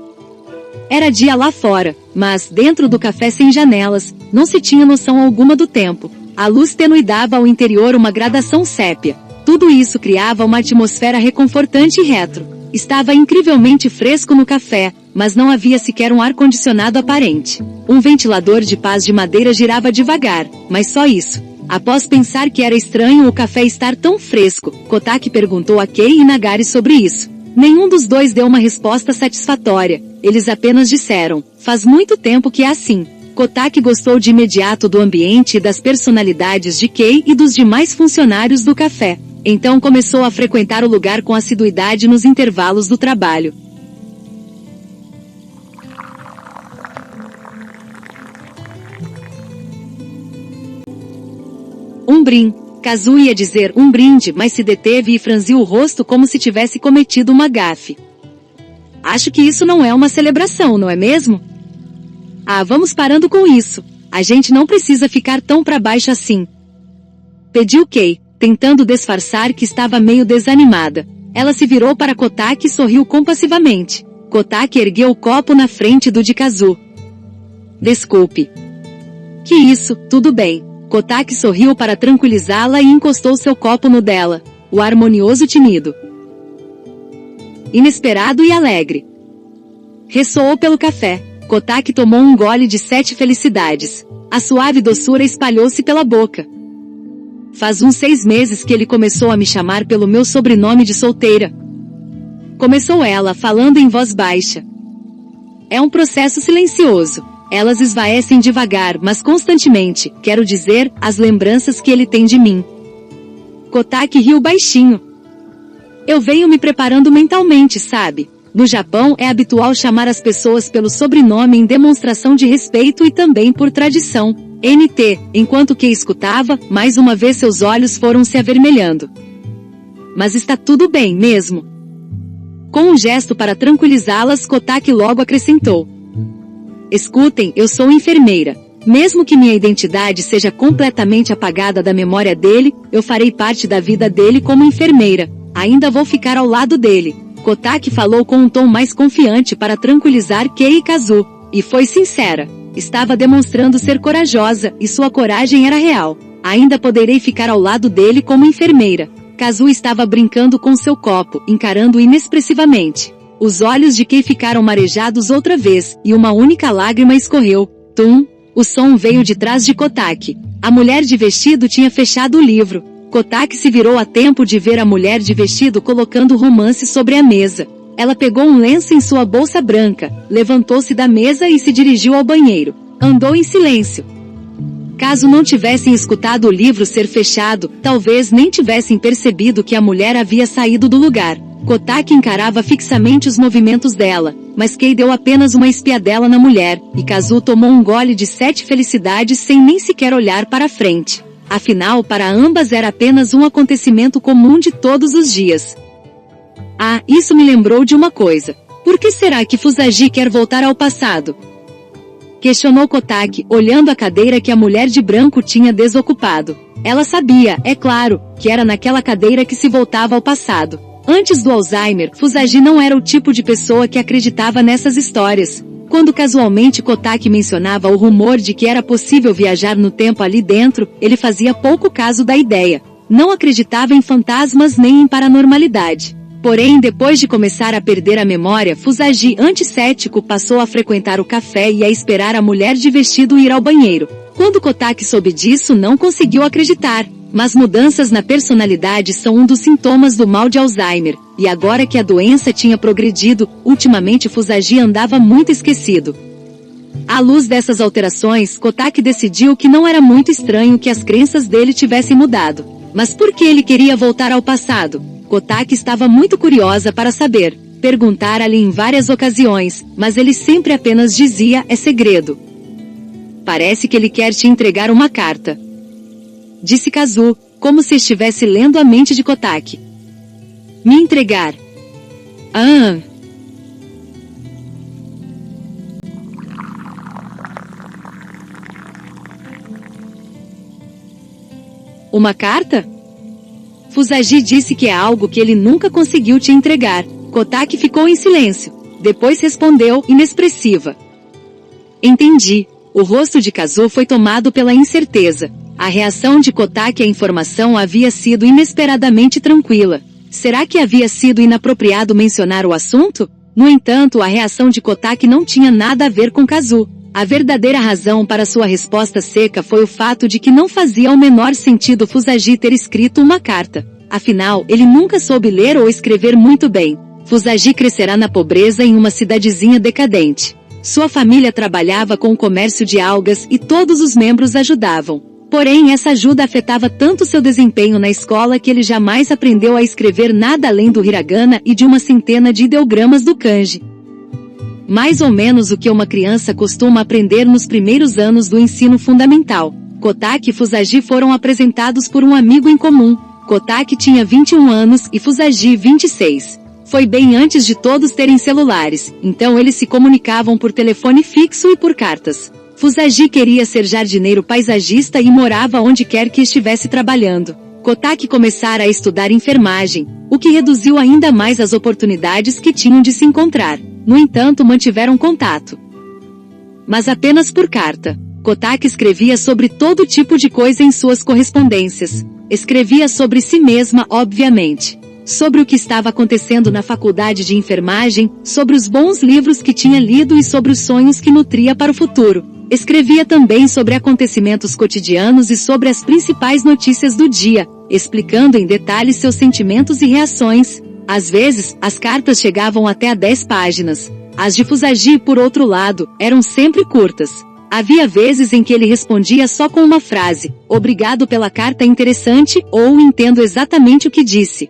Era dia lá fora, mas, dentro do café sem janelas, não se tinha noção alguma do tempo. A luz tênue dava ao interior uma gradação sépia. Tudo isso criava uma atmosfera reconfortante e retro. Estava incrivelmente fresco no café, mas não havia sequer um ar-condicionado aparente. Um ventilador de pás de madeira girava devagar, mas só isso. Após pensar que era estranho o café estar tão fresco, Kotaki perguntou a Kei e Nagari sobre isso. Nenhum dos dois deu uma resposta satisfatória, eles apenas disseram, faz muito tempo que é assim. Kotaki gostou de imediato do ambiente e das personalidades de Kei e dos demais funcionários do café. Então começou a frequentar o lugar com assiduidade nos intervalos do trabalho. Um brinde. Kazu ia dizer um brinde, mas se deteve e franziu o rosto como se tivesse cometido uma gafe. Acho que isso não é uma celebração, não é mesmo? Ah, vamos parando com isso. A gente não precisa ficar tão pra baixo assim. Pediu Kei, tentando disfarçar que estava meio desanimada. Ela se virou para Kotaki e sorriu compassivamente. Kotaki ergueu o copo na frente do de Kazu. Desculpe. Que isso, tudo bem. Kotaki sorriu para tranquilizá-la e encostou seu copo no dela. O harmonioso tinido. Inesperado e alegre. Ressoou pelo café. Kotaki tomou um gole de 7 felicidades. A suave doçura espalhou-se pela boca. Faz uns 6 meses que ele começou a me chamar pelo meu sobrenome de solteira. Começou ela, falando em voz baixa. É um processo silencioso. Elas esvaecem devagar, mas constantemente, quero dizer, as lembranças que ele tem de mim. Kotaki riu baixinho. Eu venho me preparando mentalmente, sabe? No Japão é habitual chamar as pessoas pelo sobrenome em demonstração de respeito e também por tradição. NT, enquanto que escutava, mais uma vez seus olhos foram se avermelhando. Mas está tudo bem mesmo. Com um gesto para tranquilizá-las, Kotaki logo acrescentou. Escutem, eu sou enfermeira. Mesmo que minha identidade seja completamente apagada da memória dele, eu farei parte da vida dele como enfermeira. Ainda vou ficar ao lado dele. Kotaki falou com um tom mais confiante para tranquilizar Kei e Kazu, e foi sincera. Estava demonstrando ser corajosa, e sua coragem era real. Ainda poderei ficar ao lado dele como enfermeira. Kazu estava brincando com seu copo, encarando-o inexpressivamente. Os olhos de Kei ficaram marejados outra vez, e uma única lágrima escorreu. Tum! O som veio de trás de Kotaki. A mulher de vestido tinha fechado o livro. Kotaki se virou a tempo de ver a mulher de vestido colocando o romance sobre a mesa. Ela pegou um lenço em sua bolsa branca, levantou-se da mesa e se dirigiu ao banheiro. Andou em silêncio. Caso não tivessem escutado o livro ser fechado, talvez nem tivessem percebido que a mulher havia saído do lugar. Kotaki encarava fixamente os movimentos dela, mas Kei deu apenas uma espiadela na mulher, e Kazu tomou um gole de 7 felicidades sem nem sequer olhar para a frente. Afinal, para ambas era apenas um acontecimento comum de todos os dias. Ah, isso me lembrou de uma coisa. Por que será que Fusagi quer voltar ao passado? Questionou Kotaki, olhando a cadeira que a mulher de branco tinha desocupado. Ela sabia, é claro, que era naquela cadeira que se voltava ao passado. Antes do Alzheimer, Fusagi não era o tipo de pessoa que acreditava nessas histórias. Quando casualmente Kotaki mencionava o rumor de que era possível viajar no tempo ali dentro, ele fazia pouco caso da ideia. Não acreditava em fantasmas nem em paranormalidade. Porém, depois de começar a perder a memória, Fusagi, anticético, passou a frequentar o café e a esperar a mulher de vestido ir ao banheiro. Quando Kotaki soube disso, não conseguiu acreditar. Mas mudanças na personalidade são um dos sintomas do mal de Alzheimer, e agora que a doença tinha progredido, ultimamente Fusagi andava muito esquecido. À luz dessas alterações, Kotaki decidiu que não era muito estranho que as crenças dele tivessem mudado. Mas por que ele queria voltar ao passado? Kotaki estava muito curiosa para saber. Perguntara-lhe em várias ocasiões, mas ele sempre apenas dizia, é segredo. Parece que ele quer te entregar uma carta. Disse Kazu, como se estivesse lendo a mente de Kotaki. Me entregar. Ah! Uma carta? Fusagi disse que é algo que ele nunca conseguiu te entregar. Kotaki ficou em silêncio. Depois respondeu, inexpressiva. Entendi. O rosto de Kazu foi tomado pela incerteza. A reação de Kotaki à informação havia sido inesperadamente tranquila. Será que havia sido inapropriado mencionar o assunto? No entanto, a reação de Kotaki não tinha nada a ver com Kazu. A verdadeira razão para sua resposta seca foi o fato de que não fazia o menor sentido Fusagi ter escrito uma carta. Afinal, ele nunca soube ler ou escrever muito bem. Fusagi crescerá na pobreza em uma cidadezinha decadente. Sua família trabalhava com o comércio de algas e todos os membros ajudavam. Porém, essa ajuda afetava tanto seu desempenho na escola que ele jamais aprendeu a escrever nada além do hiragana e de uma centena de ideogramas do kanji. Mais ou menos o que uma criança costuma aprender nos primeiros anos do ensino fundamental. Kotaki e Fusagi foram apresentados por um amigo em comum. Kotaki tinha 21 anos e Fusagi 26. Foi bem antes de todos terem celulares, então eles se comunicavam por telefone fixo e por cartas. Fusagi queria ser jardineiro paisagista e morava onde quer que estivesse trabalhando. Kotaki começara a estudar enfermagem, o que reduziu ainda mais as oportunidades que tinham de se encontrar. No entanto, mantiveram contato. Mas apenas por carta. Kotaki escrevia sobre todo tipo de coisa em suas correspondências. Escrevia sobre si mesma, obviamente. Sobre o que estava acontecendo na faculdade de enfermagem, sobre os bons livros que tinha lido e sobre os sonhos que nutria para o futuro. Escrevia também sobre acontecimentos cotidianos e sobre as principais notícias do dia, explicando em detalhes seus sentimentos e reações. Às vezes, as cartas chegavam até a 10 páginas. As de Fusagi, por outro lado, eram sempre curtas. Havia vezes em que ele respondia só com uma frase, obrigado pela carta interessante, ou entendo exatamente o que disse.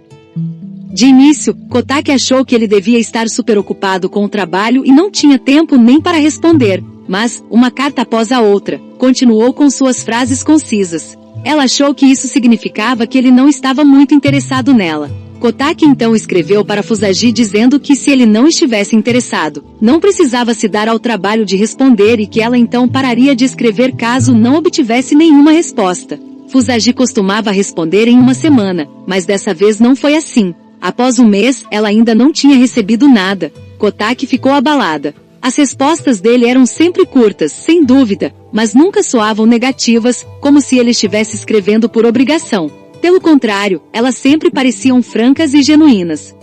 De início, Kotaki achou que ele devia estar super ocupado com o trabalho e não tinha tempo nem para responder, mas, uma carta após a outra, continuou com suas frases concisas. Ela achou que isso significava que ele não estava muito interessado nela. Kotaki então escreveu para Fusagi dizendo que se ele não estivesse interessado, não precisava se dar ao trabalho de responder e que ela então pararia de escrever caso não obtivesse nenhuma resposta. Fusagi costumava responder em uma semana, mas dessa vez não foi assim. Após um mês, ela ainda não tinha recebido nada. Kotaki ficou abalada. As respostas dele eram sempre curtas, sem dúvida, mas nunca soavam negativas, como se ele estivesse escrevendo por obrigação. Pelo contrário, elas sempre pareciam francas e genuínas.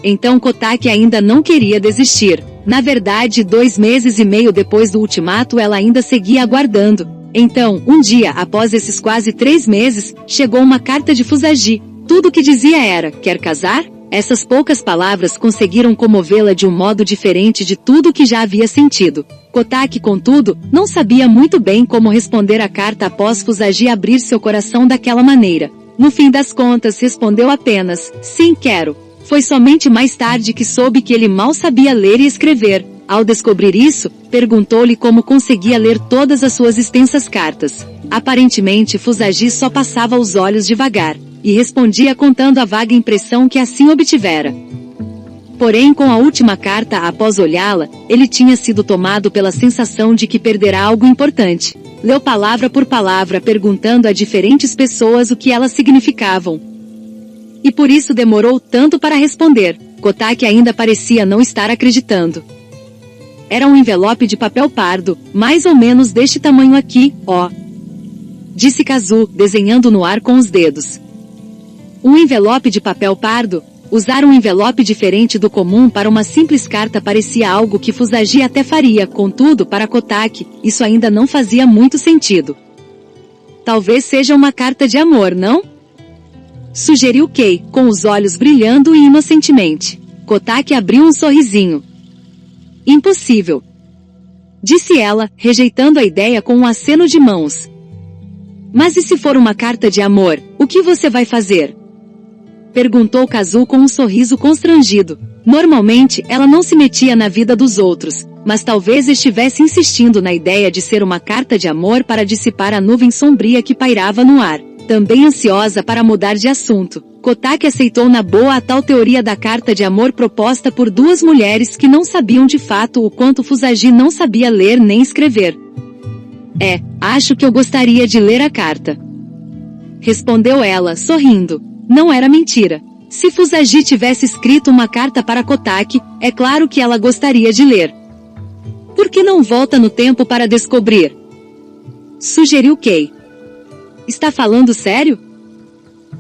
Então Kotaki ainda não queria desistir. Na verdade, 2 meses e meio depois do ultimato ela ainda seguia aguardando. Então, um dia após esses quase 3 meses, chegou uma carta de Fusagi. Tudo o que dizia era: quer casar? Essas poucas palavras conseguiram comovê-la de um modo diferente de tudo o que já havia sentido. Kotaki, contudo, não sabia muito bem como responder à carta após Fusagi abrir seu coração daquela maneira. No fim das contas, respondeu apenas: sim, quero. Foi somente mais tarde que soube que ele mal sabia ler e escrever. Ao descobrir isso, perguntou-lhe como conseguia ler todas as suas extensas cartas. Aparentemente, Fusagi só passava os olhos devagar, e respondia contando a vaga impressão que assim obtivera. Porém, com a última carta após olhá-la, ele tinha sido tomado pela sensação de que perderá algo importante. Leu palavra por palavra, perguntando a diferentes pessoas o que elas significavam. E por isso demorou tanto para responder. Kotaki ainda parecia não estar acreditando. Era um envelope de papel pardo, mais ou menos deste tamanho aqui, ó. Disse Kazu, desenhando no ar com os dedos. Um envelope de papel pardo? Usar um envelope diferente do comum para uma simples carta parecia algo que Fusagi até faria, contudo, para Kotaki, isso ainda não fazia muito sentido. Talvez seja uma carta de amor, não? Sugeriu Kei, com os olhos brilhando e inocentemente. Kotaki abriu um sorrisinho. Impossível. Disse ela, rejeitando a ideia com um aceno de mãos. Mas e se for uma carta de amor, o que você vai fazer? Perguntou Kazu com um sorriso constrangido. Normalmente, ela não se metia na vida dos outros, mas talvez estivesse insistindo na ideia de ser uma carta de amor para dissipar a nuvem sombria que pairava no ar. Também ansiosa para mudar de assunto, Kotaki aceitou na boa a tal teoria da carta de amor proposta por 2 mulheres que não sabiam de fato o quanto Fusagi não sabia ler nem escrever. Acho que eu gostaria de ler a carta. Respondeu ela, sorrindo. Não era mentira. Se Fusagi tivesse escrito uma carta para Kotaki, é claro que ela gostaria de ler. Por que não volta no tempo para descobrir? Sugeriu Kei. Está falando sério?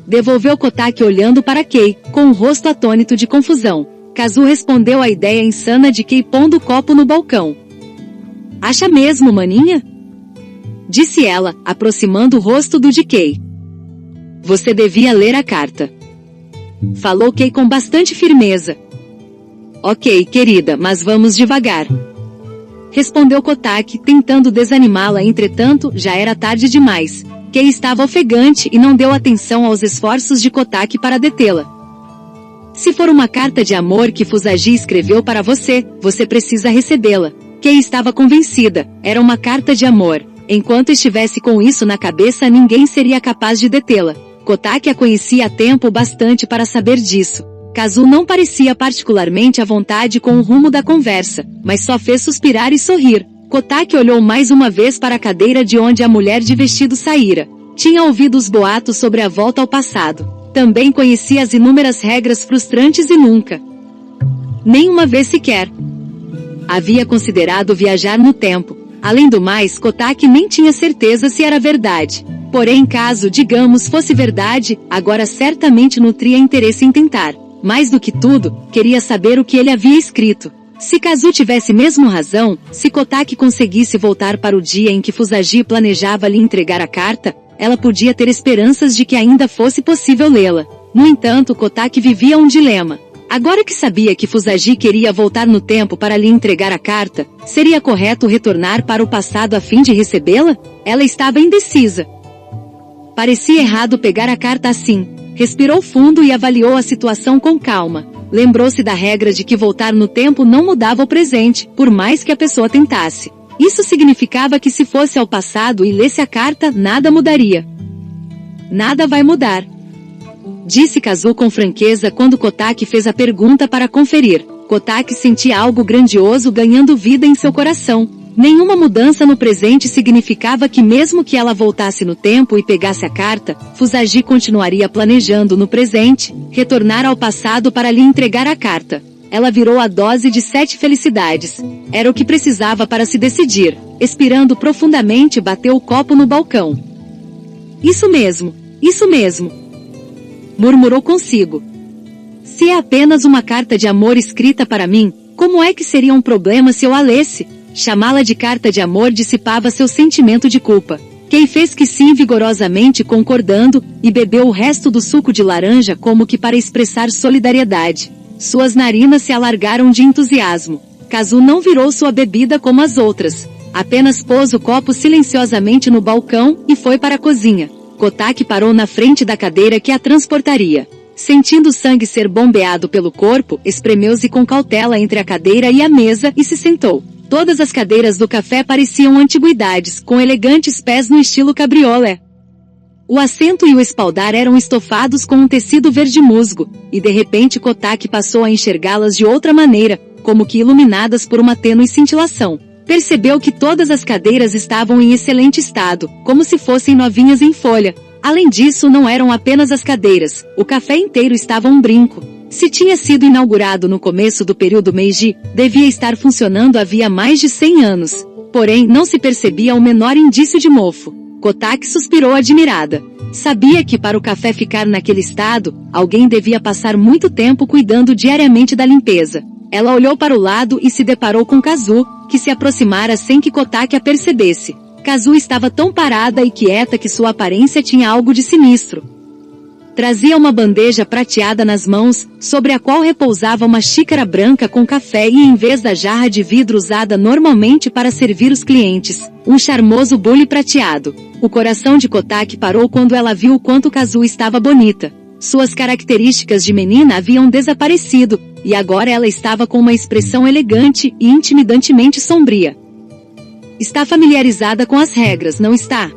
Devolveu Kotaki olhando para Kei, com o rosto atônito de confusão. Kazu respondeu à ideia insana de Kei pondo o copo no balcão. Acha mesmo, maninha? Disse ela, aproximando o rosto do de Kei. Você devia ler a carta. Falou Kei com bastante firmeza. Ok, querida, mas vamos devagar. Respondeu Kotaki, tentando desanimá-la, entretanto, já era tarde demais. Kei estava ofegante e não deu atenção aos esforços de Kotaki para detê-la. Se for uma carta de amor que Fusagi escreveu para você, você precisa recebê-la. Kei estava convencida, era uma carta de amor. Enquanto estivesse com isso na cabeça, ninguém seria capaz de detê-la. Kotaki a conhecia há tempo bastante para saber disso. Kazu não parecia particularmente à vontade com o rumo da conversa, mas só fez suspirar e sorrir. Kotaki olhou mais uma vez para a cadeira de onde a mulher de vestido saíra. Tinha ouvido os boatos sobre a volta ao passado. Também conhecia as inúmeras regras frustrantes e nunca, nem uma vez sequer, havia considerado viajar no tempo. Além do mais, Kotaki nem tinha certeza se era verdade. Porém, caso, digamos, fosse verdade, agora certamente nutria interesse em tentar. Mais do que tudo, queria saber o que ele havia escrito. Se Kazu tivesse mesmo razão, se Kotaki conseguisse voltar para o dia em que Fusagi planejava lhe entregar a carta, ela podia ter esperanças de que ainda fosse possível lê-la. No entanto, Kotaki vivia um dilema. Agora que sabia que Fusagi queria voltar no tempo para lhe entregar a carta, seria correto retornar para o passado a fim de recebê-la? Ela estava indecisa. Parecia errado pegar a carta assim. Respirou fundo e avaliou a situação com calma. Lembrou-se da regra de que voltar no tempo não mudava o presente, por mais que a pessoa tentasse. Isso significava que se fosse ao passado e lesse a carta, nada mudaria. Nada vai mudar, disse Kazu com franqueza quando Kotaki fez a pergunta para conferir. Kotaki sentia algo grandioso ganhando vida em seu coração. Nenhuma mudança no presente significava que mesmo que ela voltasse no tempo e pegasse a carta, Fusagi continuaria planejando no presente, retornar ao passado para lhe entregar a carta. Ela virou a dose de 7 felicidades. Era o que precisava para se decidir. Expirando profundamente, bateu o copo no balcão. Isso mesmo, murmurou consigo. Se é apenas uma carta de amor escrita para mim, como é que seria um problema se eu a lesse? Chamá-la de carta de amor dissipava seu sentimento de culpa. Kay fez que sim vigorosamente concordando, e bebeu o resto do suco de laranja como que para expressar solidariedade. Suas narinas se alargaram de entusiasmo. Kazu não virou sua bebida como as outras. Apenas pôs o copo silenciosamente no balcão e foi para a cozinha. Kotaki parou na frente da cadeira que a transportaria. Sentindo o sangue ser bombeado pelo corpo, espremeu-se com cautela entre a cadeira e a mesa e se sentou. Todas as cadeiras do café pareciam antiguidades, com elegantes pés no estilo cabriolé. O assento e o espaldar eram estofados com um tecido verde musgo, e de repente Kotaki passou a enxergá-las de outra maneira, como que iluminadas por uma tênue cintilação. Percebeu que todas as cadeiras estavam em excelente estado, como se fossem novinhas em folha. Além disso, não eram apenas as cadeiras, o café inteiro estava um brinco. Se tinha sido inaugurado no começo do período Meiji, devia estar funcionando havia mais de 100 anos. Porém, não se percebia o menor indício de mofo. Kotaki suspirou admirada. Sabia que para o café ficar naquele estado, alguém devia passar muito tempo cuidando diariamente da limpeza. Ela olhou para o lado e se deparou com Kazu, que se aproximara sem que Kotaki a percebesse. Kazu estava tão parada e quieta que sua aparência tinha algo de sinistro. Trazia uma bandeja prateada nas mãos, sobre a qual repousava uma xícara branca com café e em vez da jarra de vidro usada normalmente para servir os clientes, um charmoso bule prateado. O coração de Kotaki parou quando ela viu o quanto Kazu estava bonita. Suas características de menina haviam desaparecido, e agora ela estava com uma expressão elegante e intimidantemente sombria. Está familiarizada com as regras, não está?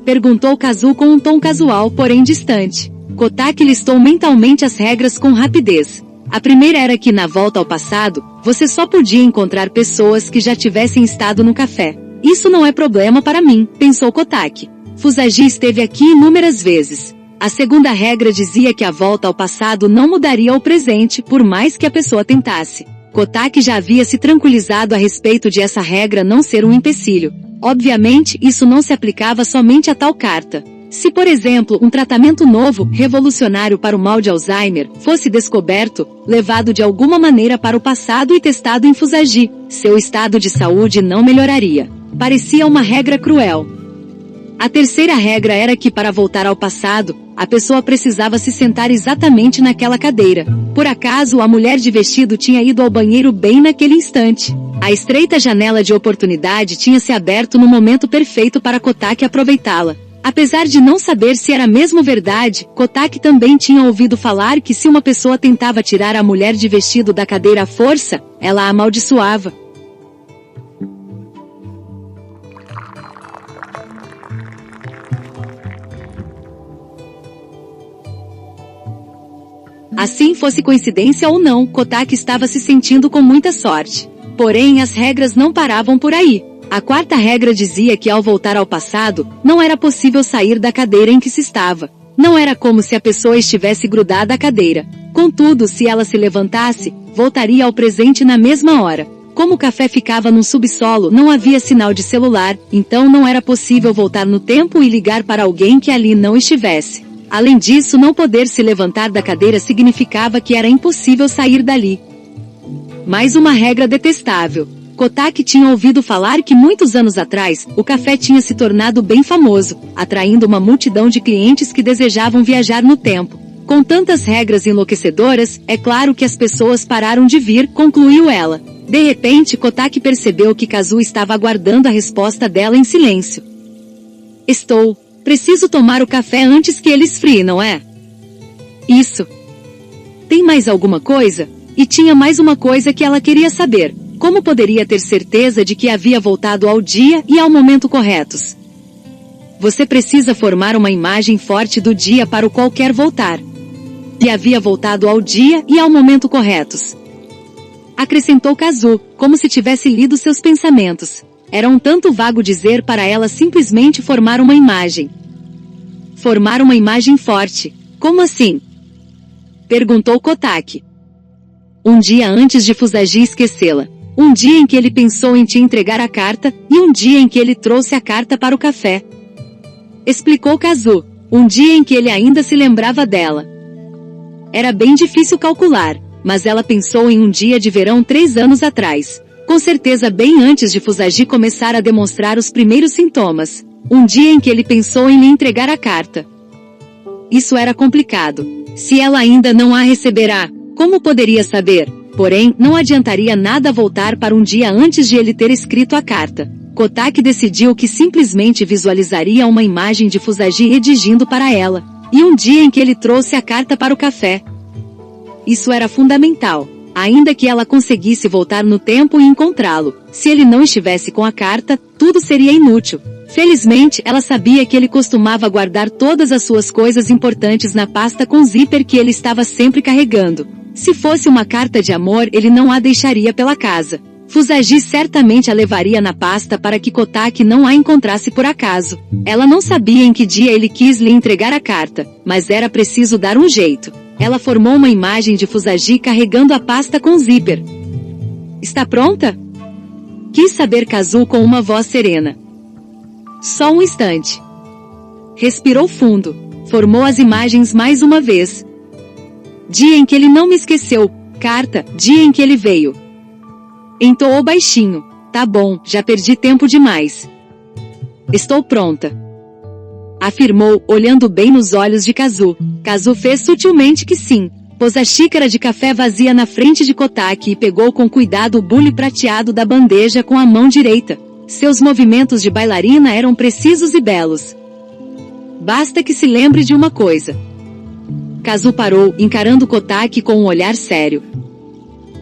Perguntou Kazu com um tom casual, porém distante. Kotaki listou mentalmente as regras com rapidez. A primeira era que, na volta ao passado, você só podia encontrar pessoas que já tivessem estado no café. Isso não é problema para mim, pensou Kotaki. Fusagi esteve aqui inúmeras vezes. A segunda regra dizia que a volta ao passado não mudaria o presente, por mais que a pessoa tentasse. Kotaki já havia se tranquilizado a respeito de essa regra não ser um empecilho. Obviamente, isso não se aplicava somente a tal carta. Se, por exemplo, um tratamento novo, revolucionário para o mal de Alzheimer, fosse descoberto, levado de alguma maneira para o passado e testado em Fusagi, seu estado de saúde não melhoraria. Parecia uma regra cruel. A terceira regra era que para voltar ao passado, a pessoa precisava se sentar exatamente naquela cadeira. Por acaso a mulher de vestido tinha ido ao banheiro bem naquele instante. A estreita janela de oportunidade tinha se aberto no momento perfeito para Kotaki aproveitá-la. Apesar de não saber se era mesmo verdade, Kotaki também tinha ouvido falar que se uma pessoa tentava tirar a mulher de vestido da cadeira à força, ela a amaldiçoava. Assim fosse coincidência ou não, Kotaki estava se sentindo com muita sorte. Porém, as regras não paravam por aí. A quarta regra dizia que ao voltar ao passado, não era possível sair da cadeira em que se estava. Não era como se a pessoa estivesse grudada à cadeira. Contudo, se ela se levantasse, voltaria ao presente na mesma hora. Como o café ficava num subsolo, não havia sinal de celular, então não era possível voltar no tempo e ligar para alguém que ali não estivesse. Além disso, não poder se levantar da cadeira significava que era impossível sair dali. Mais uma regra detestável. Kotaki tinha ouvido falar que muitos anos atrás, o café tinha se tornado bem famoso, atraindo uma multidão de clientes que desejavam viajar no tempo. Com tantas regras enlouquecedoras, é claro que as pessoas pararam de vir, concluiu ela. De repente, Kotaki percebeu que Kazu estava aguardando a resposta dela em silêncio. Preciso tomar o café antes que ele esfrie, não é? Isso. Tem mais alguma coisa? E tinha mais uma coisa que ela queria saber. Como poderia ter certeza de que havia voltado ao dia e ao momento corretos? Você precisa formar uma imagem forte do dia para o qual quer voltar. E havia voltado ao dia e ao momento corretos. acrescentou Kazu, como se tivesse lido seus pensamentos. Era um tanto vago dizer para ela simplesmente formar uma imagem. Formar uma imagem forte. Como assim? Perguntou Kotaki. Um dia antes de Fusagi esquecê-la. Um dia em que ele pensou em te entregar a carta, e um dia em que ele trouxe a carta para o café. Explicou Kazu. Um dia em que ele ainda se lembrava dela. Era bem difícil calcular, mas ela pensou em um dia de verão 3 anos atrás. Com certeza bem antes de Fusagi começar a demonstrar os primeiros sintomas. Um dia em que ele pensou em lhe entregar a carta. Isso era complicado. Se ela ainda não a receberá, como poderia saber? Porém, não adiantaria nada voltar para um dia antes de ele ter escrito a carta. Kotaki decidiu que simplesmente visualizaria uma imagem de Fusagi redigindo para ela. E um dia em que ele trouxe a carta para o café. Isso era fundamental. Ainda que ela conseguisse voltar no tempo e encontrá-lo, se ele não estivesse com a carta, tudo seria inútil. Felizmente, ela sabia que ele costumava guardar todas as suas coisas importantes na pasta com zíper que ele estava sempre carregando. Se fosse uma carta de amor, ele não a deixaria pela casa. Fusagi certamente a levaria na pasta para que Kotaki não a encontrasse por acaso. Ela não sabia em que dia ele quis lhe entregar a carta, mas era preciso dar um jeito. Ela formou uma imagem de Fusagi carregando a pasta com zíper. Está pronta? Quis saber Kazu com uma voz serena. Só um instante. Respirou fundo. Formou as imagens mais uma vez. Dia em que ele não me esqueceu. Carta, dia em que ele veio. Entoou baixinho. Tá bom, já perdi tempo demais. Estou pronta. Afirmou, olhando bem nos olhos de Kazu. Kazu fez sutilmente que sim. Pôs a xícara de café vazia na frente de Kotaki e pegou com cuidado o bule prateado da bandeja com a mão direita. Seus movimentos de bailarina eram precisos e belos. Basta que se lembre de uma coisa. Kazu parou, encarando Kotaki com um olhar sério.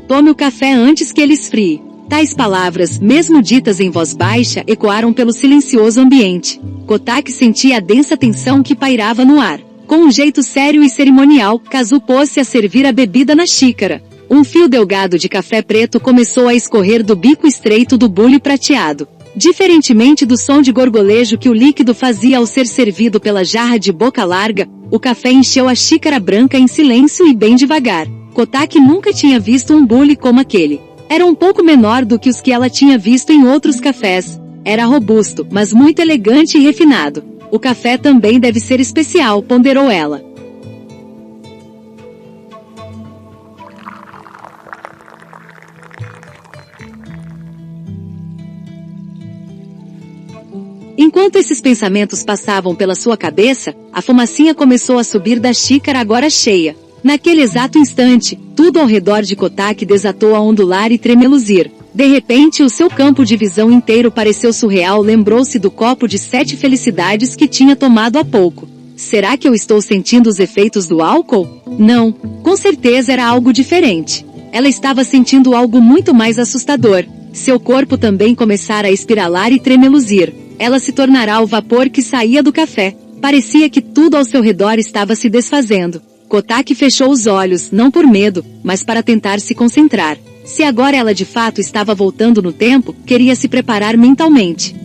Tome o café antes que ele esfrie. Tais palavras, mesmo ditas em voz baixa, ecoaram pelo silencioso ambiente. Kotaki sentia a densa tensão que pairava no ar. Com um jeito sério e cerimonial, Kazu pôs-se a servir a bebida na xícara. Um fio delgado de café preto começou a escorrer do bico estreito do bule prateado. Diferentemente do som de gorgolejo que o líquido fazia ao ser servido pela jarra de boca larga, o café encheu a xícara branca em silêncio e bem devagar. Kotaki nunca tinha visto um bule como aquele. Era um pouco menor do que os que ela tinha visto em outros cafés. Era robusto, mas muito elegante e refinado. O café também deve ser especial, ponderou ela. Enquanto esses pensamentos passavam pela sua cabeça, a fumacinha começou a subir da xícara agora cheia. Naquele exato instante, tudo ao redor de Kotaki desatou a ondular e tremeluzir. De repente, o seu campo de visão inteiro pareceu surreal. Lembrou-se do copo de 7 felicidades que tinha tomado há pouco. Será que eu estou sentindo os efeitos do álcool? Não, com certeza era algo diferente. Ela estava sentindo algo muito mais assustador. Seu corpo também começara a espiralar e tremeluzir. Ela se tornará o vapor que saía do café. Parecia que tudo ao seu redor estava se desfazendo. Kotaki fechou os olhos, não por medo, mas para tentar se concentrar. Se agora ela de fato estava voltando no tempo, queria se preparar mentalmente.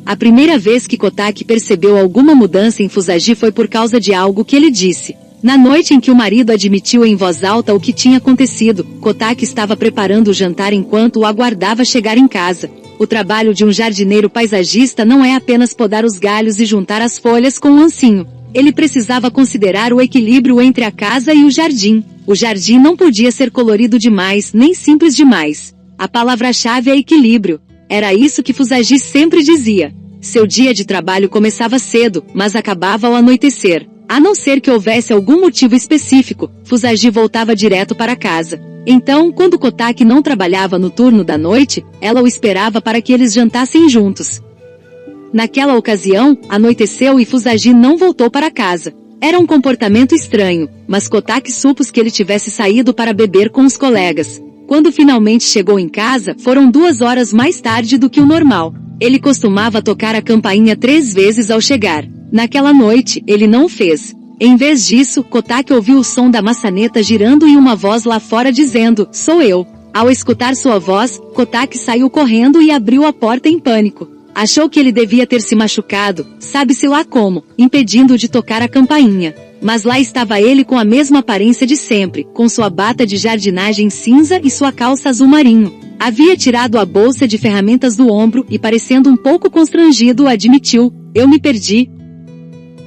A primeira vez que Kotaki percebeu alguma mudança em Fusagi foi por causa de algo que ele disse. Na noite em que o marido admitiu em voz alta o que tinha acontecido, Kotaki estava preparando o jantar enquanto o aguardava chegar em casa. O trabalho de um jardineiro paisagista não é apenas podar os galhos e juntar as folhas com um ancinho. Ele precisava considerar o equilíbrio entre a casa e o jardim. O jardim não podia ser colorido demais, nem simples demais. A palavra-chave é equilíbrio. Era isso que Fusagi sempre dizia. Seu dia de trabalho começava cedo, mas acabava ao anoitecer. A não ser que houvesse algum motivo específico, Fusagi voltava direto para casa. Então, quando Kotaki não trabalhava no turno da noite, ela o esperava para que eles jantassem juntos. Naquela ocasião, anoiteceu e Fusagi não voltou para casa. Era um comportamento estranho, mas Kotaki supôs que ele tivesse saído para beber com os colegas. Quando finalmente chegou em casa, foram 2 horas mais tarde do que o normal. Ele costumava tocar a campainha 3 vezes ao chegar. Naquela noite, ele não o fez. Em vez disso, Kotaki ouviu o som da maçaneta girando e uma voz lá fora dizendo, "Sou eu." Ao escutar sua voz, Kotaki saiu correndo e abriu a porta em pânico. Achou que ele devia ter se machucado, sabe-se lá como, impedindo-o de tocar a campainha. Mas lá estava ele com a mesma aparência de sempre, com sua bata de jardinagem cinza e sua calça azul marinho. Havia tirado a bolsa de ferramentas do ombro e, parecendo um pouco constrangido, admitiu: "Eu me perdi."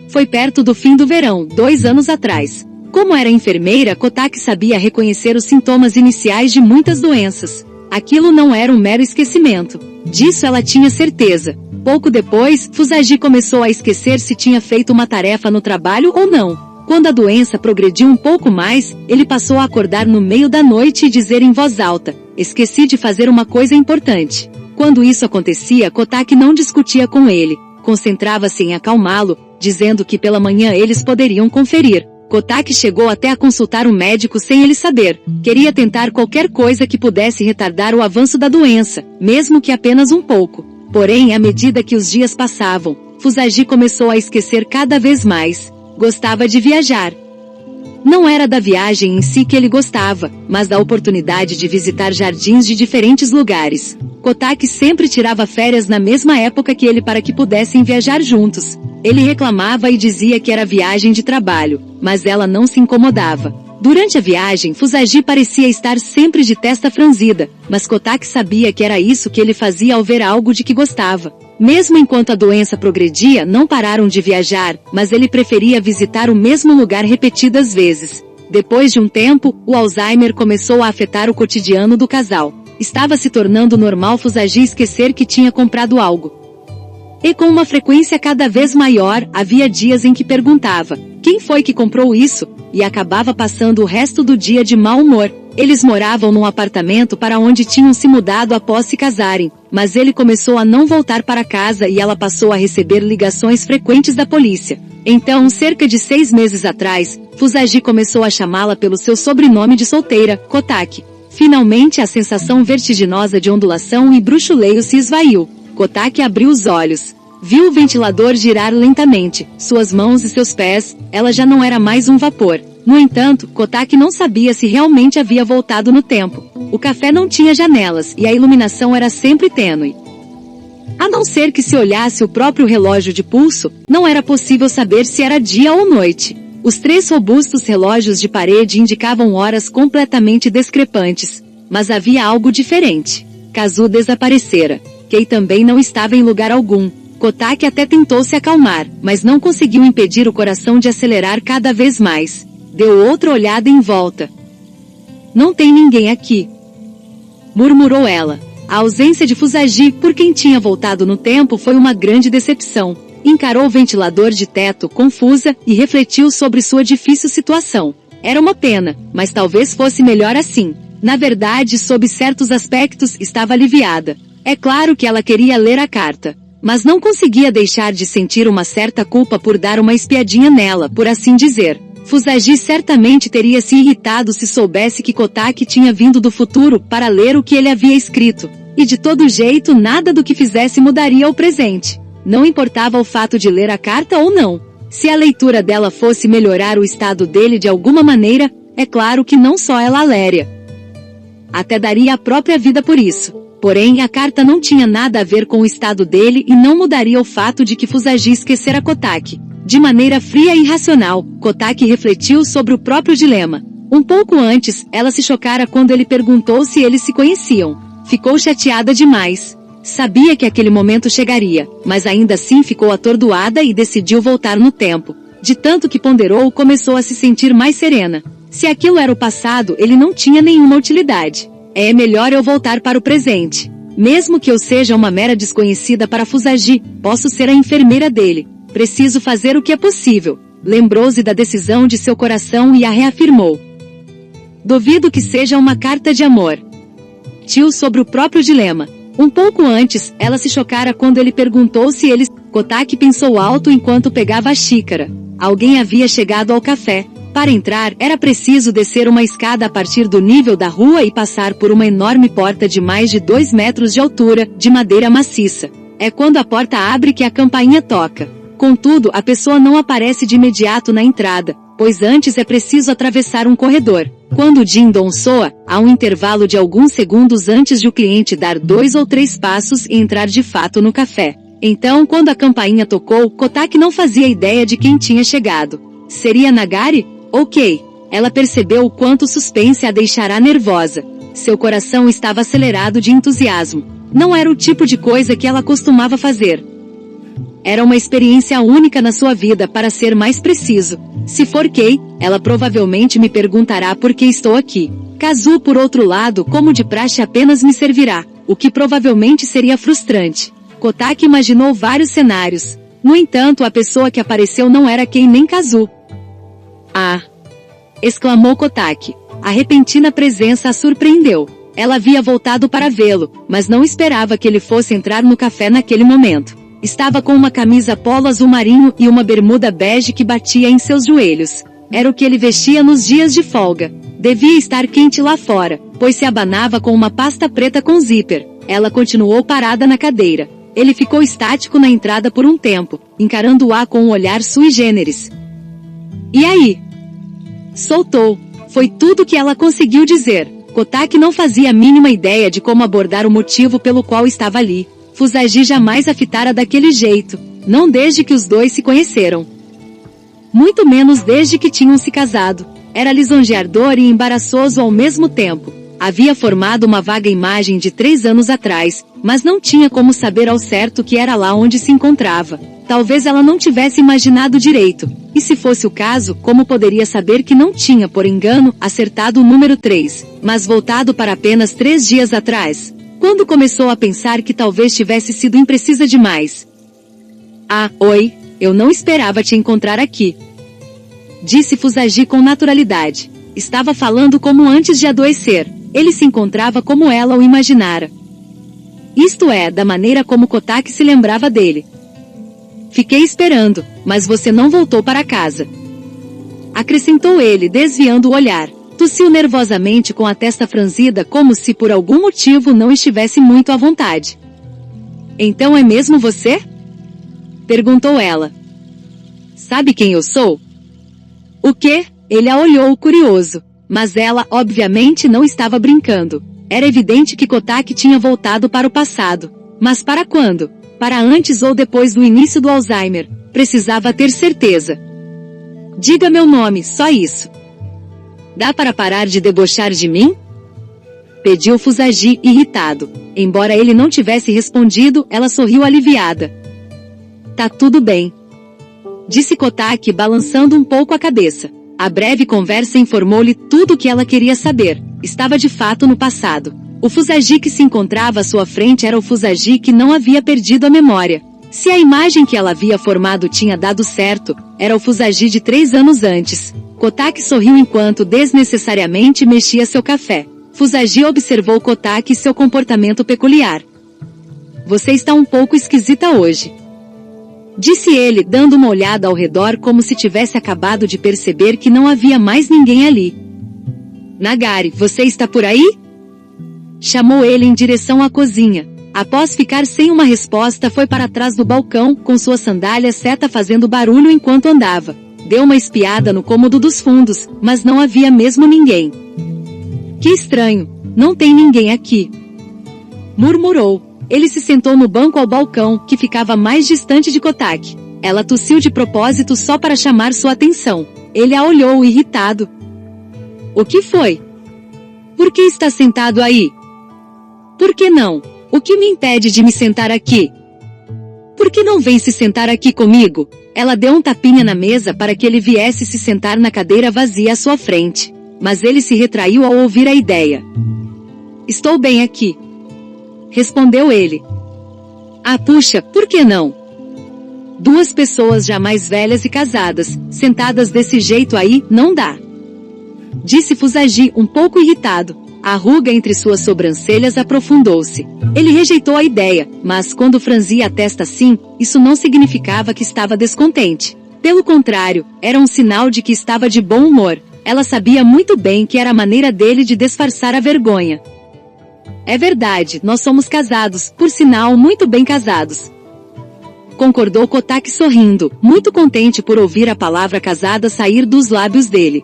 Foi perto do fim do verão, 2 anos atrás. Como era enfermeira, Kotaki sabia reconhecer os sintomas iniciais de muitas doenças. Aquilo não era um mero esquecimento. Disso ela tinha certeza. Pouco depois, Fusagi começou a esquecer se tinha feito uma tarefa no trabalho ou não. Quando a doença progrediu um pouco mais, ele passou a acordar no meio da noite e dizer em voz alta: "Esqueci de fazer uma coisa importante." Quando isso acontecia, Kotaki não discutia com ele. Concentrava-se em acalmá-lo, dizendo que pela manhã eles poderiam conferir. Kotaki chegou até a consultar um médico sem ele saber. Queria tentar qualquer coisa que pudesse retardar o avanço da doença, mesmo que apenas um pouco. Porém, à medida que os dias passavam, Fusagi começou a esquecer cada vez mais. Gostava de viajar. Não era da viagem em si que ele gostava, mas da oportunidade de visitar jardins de diferentes lugares. Kotaki sempre tirava férias na mesma época que ele para que pudessem viajar juntos. Ele reclamava e dizia que era viagem de trabalho, mas ela não se incomodava. Durante a viagem, Fusagi parecia estar sempre de testa franzida, mas Kotaki sabia que era isso que ele fazia ao ver algo de que gostava. Mesmo enquanto a doença progredia, não pararam de viajar, mas ele preferia visitar o mesmo lugar repetidas vezes. Depois de um tempo, o Alzheimer começou a afetar o cotidiano do casal. Estava se tornando normal Fusagi esquecer que tinha comprado algo. E com uma frequência cada vez maior, havia dias em que perguntava: "Quem foi que comprou isso?" E acabava passando o resto do dia de mau humor. Eles moravam num apartamento para onde tinham se mudado após se casarem, mas ele começou a não voltar para casa e ela passou a receber ligações frequentes da polícia. Então, cerca de 6 meses atrás, Fusagi começou a chamá-la pelo seu sobrenome de solteira, Kotaki. Finalmente a sensação vertiginosa de ondulação e bruxuleio se esvaiu. Kotaki abriu os olhos. Viu o ventilador girar lentamente, suas mãos e seus pés, ela já não era mais um vapor. No entanto, Kotaki não sabia se realmente havia voltado no tempo. O café não tinha janelas e a iluminação era sempre tênue. A não ser que se olhasse o próprio relógio de pulso, não era possível saber se era dia ou noite. Os 3 robustos relógios de parede indicavam horas completamente discrepantes. Mas havia algo diferente. Kazu desaparecera. Kei também não estava em lugar algum. Kotaki até tentou se acalmar, mas não conseguiu impedir o coração de acelerar cada vez mais. Deu outra olhada em volta. "Não tem ninguém aqui", murmurou ela. A ausência de Fusagi, por quem tinha voltado no tempo, foi uma grande decepção. Encarou o ventilador de teto confusa e refletiu sobre sua difícil situação. Era uma pena, mas talvez fosse melhor assim. Na verdade, sob certos aspectos, estava aliviada. É claro que ela queria ler a carta, mas não conseguia deixar de sentir uma certa culpa por dar uma espiadinha nela, por assim dizer. Fusagi certamente teria se irritado se soubesse que Kotaki tinha vindo do futuro para ler o que ele havia escrito. E de todo jeito nada do que fizesse mudaria o presente. Não importava o fato de ler a carta ou não. Se a leitura dela fosse melhorar o estado dele de alguma maneira, é claro que não só ela leria. Até daria a própria vida por isso. Porém, a carta não tinha nada a ver com o estado dele e não mudaria o fato de que Fusagi esquecera Kotaki. De maneira fria e racional, Kotaki refletiu sobre o próprio dilema. Um pouco antes, ela se chocara quando ele perguntou se eles se conheciam. Ficou chateada demais. Sabia que aquele momento chegaria, mas ainda assim ficou atordoada e decidiu voltar no tempo. De tanto que ponderou, começou a se sentir mais serena. Se aquilo era o passado, ele não tinha nenhuma utilidade. É melhor eu voltar para o presente. Mesmo que eu seja uma mera desconhecida para Fusagi, posso ser a enfermeira dele. Preciso fazer o que é possível. Lembrou-se da decisão de seu coração e a reafirmou. Duvido que seja uma carta de amor. Tio sobre o próprio dilema. Um pouco antes, ela se chocara quando ele perguntou se eles... Kotaki pensou alto enquanto pegava a xícara. Alguém havia chegado ao café. Para entrar, era preciso descer uma escada a partir do nível da rua e passar por uma enorme porta de mais de 2 metros de altura, de madeira maciça. É quando a porta abre que a campainha toca. Contudo, a pessoa não aparece de imediato na entrada. pois antes é preciso atravessar um corredor. Quando o din-don soa, há um intervalo de alguns segundos antes de o cliente dar 2 ou 3 passos e entrar de fato no café. Então, quando a campainha tocou, Kotaki não fazia ideia de quem tinha chegado. Seria Nagari? Ok. Ela percebeu o quanto o suspense a deixará nervosa. Seu coração estava acelerado de entusiasmo. Não era o tipo de coisa que ela costumava fazer. Era uma experiência única na sua vida, para ser mais preciso. Se for Kei, ela provavelmente me perguntará por que estou aqui. Kazu, por outro lado, como de praxe, apenas me servirá, o que provavelmente seria frustrante. Kotaki imaginou vários cenários. No entanto, a pessoa que apareceu não era Kei nem Kazu. Ah! Exclamou Kotaki. A repentina presença a surpreendeu. Ela havia voltado para vê-lo, mas não esperava que ele fosse entrar no café naquele momento. Estava com uma camisa polo azul marinho e uma bermuda bege que batia em seus joelhos. Era o que ele vestia nos dias de folga. Devia estar quente lá fora, pois se abanava com uma pasta preta com zíper. Ela continuou parada na cadeira. Ele ficou estático na entrada por um tempo, encarando-a com um olhar sui generis. E aí? Soltou. Foi tudo que ela conseguiu dizer. Kotaki não fazia a mínima ideia de como abordar o motivo pelo qual estava ali. Fusagi jamais a fitara daquele jeito, não desde que os dois se conheceram. Muito menos desde que tinham se casado. Era lisonjeador e embaraçoso ao mesmo tempo. Havia formado uma vaga imagem de 3 anos atrás, mas não tinha como saber ao certo que era lá onde se encontrava. Talvez ela não tivesse imaginado direito, e se fosse o caso, como poderia saber que não tinha, por engano, acertado o número 3, mas voltado para apenas 3 dias atrás? Quando começou a pensar que talvez tivesse sido imprecisa demais. Ah, oi, eu não esperava te encontrar aqui. Disse Fusagi com naturalidade. Estava falando como antes de adoecer. Ele se encontrava como ela o imaginara. Isto é, da maneira como Kotaki se lembrava dele. Fiquei esperando, mas você não voltou para casa. Acrescentou ele, desviando o olhar. Tossiu nervosamente com a testa franzida, como se por algum motivo não estivesse muito à vontade. Então é mesmo você? Perguntou ela. Sabe quem eu sou? O quê? Ele a olhou curioso. Mas ela, obviamente, não estava brincando. Era evidente que Kotaki tinha voltado para o passado. Mas para quando? Para antes ou depois do início do Alzheimer? Precisava ter certeza. Diga meu nome, só isso. Dá para parar de debochar de mim? Pediu Fusagi, irritado. Embora ele não tivesse respondido, ela sorriu aliviada. Tá tudo bem. Disse Kotaki, balançando um pouco a cabeça. A breve conversa informou-lhe tudo o que ela queria saber. Estava de fato no passado. O Fusagi que se encontrava à sua frente era o Fusagi que não havia perdido a memória. Se a imagem que ela havia formado tinha dado certo, era o Fusagi de 3 anos antes. Kotaki sorriu enquanto desnecessariamente mexia seu café. Fusagi observou Kotaki e seu comportamento peculiar. Você está um pouco esquisita hoje. Disse ele, dando uma olhada ao redor como se tivesse acabado de perceber que não havia mais ninguém ali. Nagari, você está por aí? Chamou ele em direção à cozinha. Após ficar sem uma resposta, foi para trás do balcão, com sua sandália seta fazendo barulho enquanto andava. Deu uma espiada no cômodo dos fundos, mas não havia mesmo ninguém. Que estranho, não tem ninguém aqui. Murmurou. Ele se sentou no banco ao balcão, que ficava mais distante de Kotaki. Ela tossiu de propósito só para chamar sua atenção. Ele a olhou irritado. O que foi? Por que está sentado aí? Por que não? O que me impede de me sentar aqui? Por que não vem se sentar aqui comigo? Ela deu um tapinha na mesa para que ele viesse se sentar na cadeira vazia à sua frente. Mas ele se retraiu ao ouvir a ideia. Estou bem aqui. Respondeu ele. Ah, puxa, por que não? 2 pessoas já mais velhas e casadas, sentadas desse jeito aí, não dá. Disse Fusagi, um pouco irritado. A ruga entre suas sobrancelhas aprofundou-se. Ele rejeitou a ideia, mas quando franzia a testa assim, isso não significava que estava descontente. Pelo contrário, era um sinal de que estava de bom humor. Ela sabia muito bem que era a maneira dele de disfarçar a vergonha. É verdade, nós somos casados, por sinal muito bem casados. concordou Kotaki sorrindo, muito contente por ouvir a palavra casada sair dos lábios dele.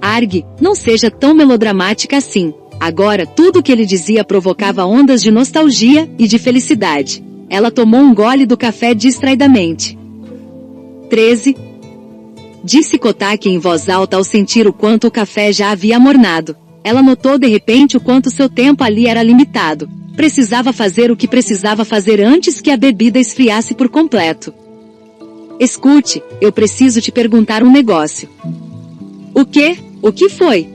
Arg, não seja tão melodramática assim. Agora tudo o que ele dizia provocava ondas de nostalgia e de felicidade. Ela tomou um gole do café distraidamente. 13. Disse Kotaki em voz alta ao sentir o quanto o café já havia amornado. Ela notou de repente o quanto seu tempo ali era limitado. Precisava fazer o que precisava fazer antes que a bebida esfriasse por completo. Escute, eu preciso te perguntar um negócio. O quê? O que foi?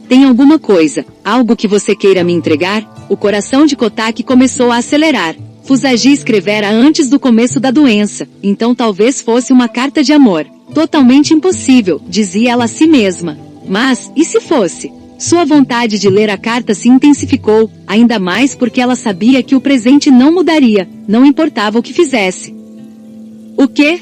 Tem alguma coisa, algo que você queira me entregar? O coração de Kotaki começou a acelerar. Fusagi escrevera antes do começo da doença, então talvez fosse uma carta de amor. Totalmente impossível, dizia ela a si mesma. Mas, e se fosse? Sua vontade de ler a carta se intensificou, ainda mais porque ela sabia que o presente não mudaria, não importava o que fizesse. O quê?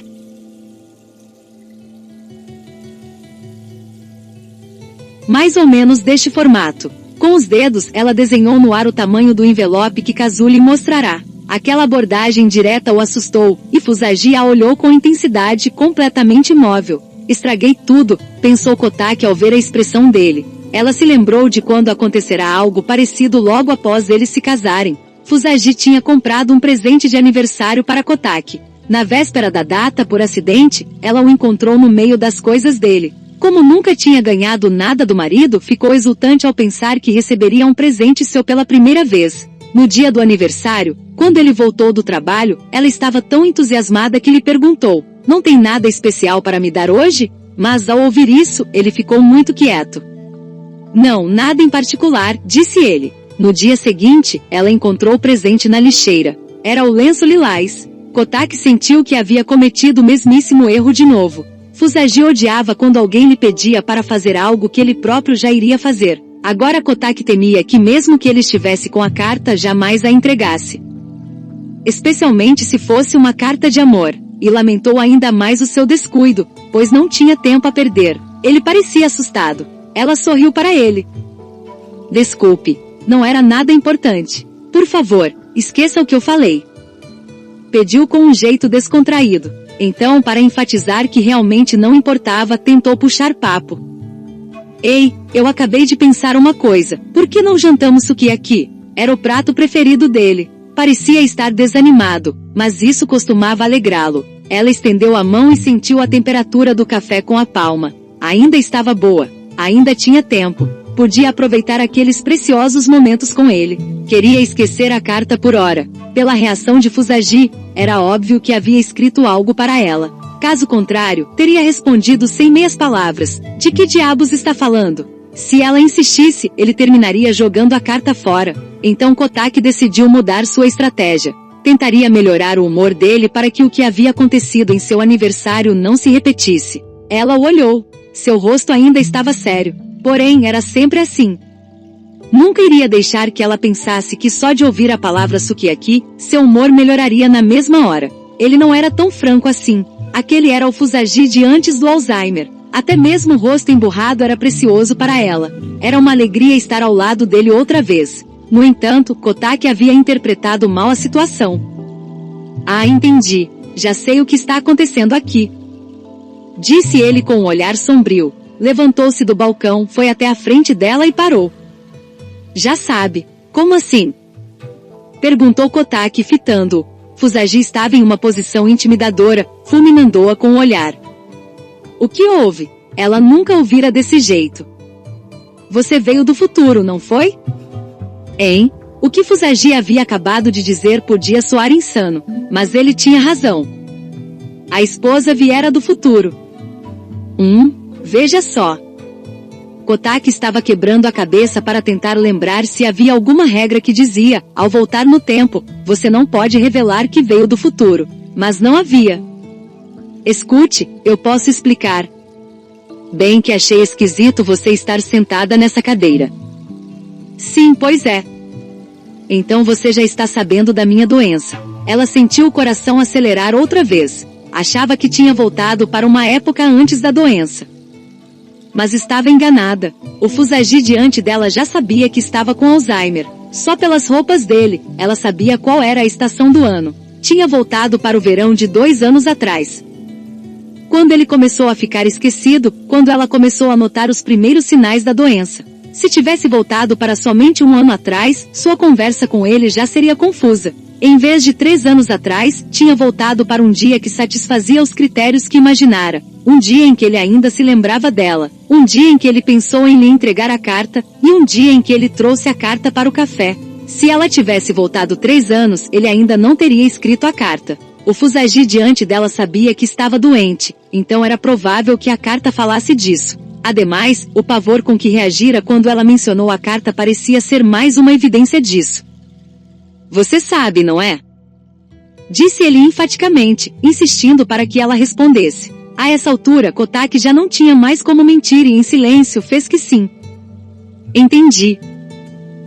Mais ou menos deste formato. Com os dedos, ela desenhou no ar o tamanho do envelope que Kazu lhe mostrará. Aquela abordagem direta o assustou, e Fusagi a olhou com intensidade, completamente imóvel. Estraguei tudo, pensou Kotaki ao ver a expressão dele. Ela se lembrou de quando acontecerá algo parecido logo após eles se casarem. Fusagi tinha comprado um presente de aniversário para Kotaki. Na véspera da data, por acidente, ela o encontrou no meio das coisas dele. Como nunca tinha ganhado nada do marido, ficou exultante ao pensar que receberia um presente seu pela primeira vez. No dia do aniversário, quando ele voltou do trabalho, ela estava tão entusiasmada que lhe perguntou: "Não tem nada especial para me dar hoje?" Mas ao ouvir isso, ele ficou muito quieto. "Não, nada em particular", disse ele. No dia seguinte, ela encontrou o presente na lixeira. Era o lenço lilás. Kotaki sentiu que havia cometido o mesmíssimo erro de novo. Fusagi odiava quando alguém lhe pedia para fazer algo que ele próprio já iria fazer. Agora Kotaki temia que mesmo que ele estivesse com a carta jamais a entregasse. Especialmente se fosse uma carta de amor. E lamentou ainda mais o seu descuido, pois não tinha tempo a perder. Ele parecia assustado. Ela sorriu para ele. "Desculpe, não era nada importante. Por favor, esqueça o que eu falei." Pediu com um jeito descontraído. Então, para enfatizar que realmente não importava, tentou puxar papo. "Ei, eu acabei de pensar uma coisa. Por que não jantamos sukiyaki?" Era o prato preferido dele. Parecia estar desanimado, mas isso costumava alegrá-lo. Ela estendeu a mão e sentiu a temperatura do café com a palma. Ainda estava boa. Ainda tinha tempo. Podia aproveitar aqueles preciosos momentos com ele. Queria esquecer a carta por hora. Pela reação de Fusagi, era óbvio que havia escrito algo para ela. Caso contrário, teria respondido sem meias palavras: "De que diabos está falando?" Se ela insistisse, ele terminaria jogando a carta fora. Então Kotaki decidiu mudar sua estratégia. Tentaria melhorar o humor dele para que o que havia acontecido em seu aniversário não se repetisse. Ela o olhou. Seu rosto ainda estava sério. Porém, era sempre assim. Nunca iria deixar que ela pensasse que só de ouvir a palavra sukiyaki, seu humor melhoraria na mesma hora. Ele não era tão franco assim. Aquele era o Fusagi de antes do Alzheimer. Até mesmo o rosto emburrado era precioso para ela. Era uma alegria estar ao lado dele outra vez. No entanto, Kotaki havia interpretado mal a situação. "Ah, entendi. Já sei o que está acontecendo aqui", disse ele com um olhar sombrio. Levantou-se do balcão, foi até a frente dela e parou. "Já sabe. Como assim?" perguntou Kotaki fitando-o. Fusagi estava em uma posição intimidadora, fulminando-a com o olhar. "O que houve?" Ela nunca o vira desse jeito. "Você veio do futuro, não foi?" Hein? O que Fusagi havia acabado de dizer podia soar insano, mas ele tinha razão. A esposa viera do futuro. Veja só. Kotaki estava quebrando a cabeça para tentar lembrar se havia alguma regra que dizia, ao voltar no tempo, você não pode revelar que veio do futuro. Mas não havia. "Escute, eu posso explicar." "Bem que achei esquisito você estar sentada nessa cadeira." "Sim, pois é." "Então você já está sabendo da minha doença." Ela sentiu o coração acelerar outra vez. Achava que tinha voltado para uma época antes da doença. Mas estava enganada. O Fusagi diante dela já sabia que estava com Alzheimer. Só pelas roupas dele, ela sabia qual era a estação do ano. Tinha voltado para o verão de 2 anos atrás. Quando ele começou a ficar esquecido, quando ela começou a notar os primeiros sinais da doença. Se tivesse voltado para somente 1 ano atrás, sua conversa com ele já seria confusa. Em vez de 3 anos atrás, tinha voltado para um dia que satisfazia os critérios que imaginara. Um dia em que ele ainda se lembrava dela. Um dia em que ele pensou em lhe entregar a carta, e um dia em que ele trouxe a carta para o café. Se ela tivesse voltado 3 anos, ele ainda não teria escrito a carta. O Fusagi diante dela sabia que estava doente, então era provável que a carta falasse disso. Ademais, o pavor com que reagira quando ela mencionou a carta parecia ser mais uma evidência disso. Você sabe, não é? Disse ele enfaticamente, insistindo para que ela respondesse. A essa altura, Kotaki já não tinha mais como mentir e em silêncio fez que sim. Entendi.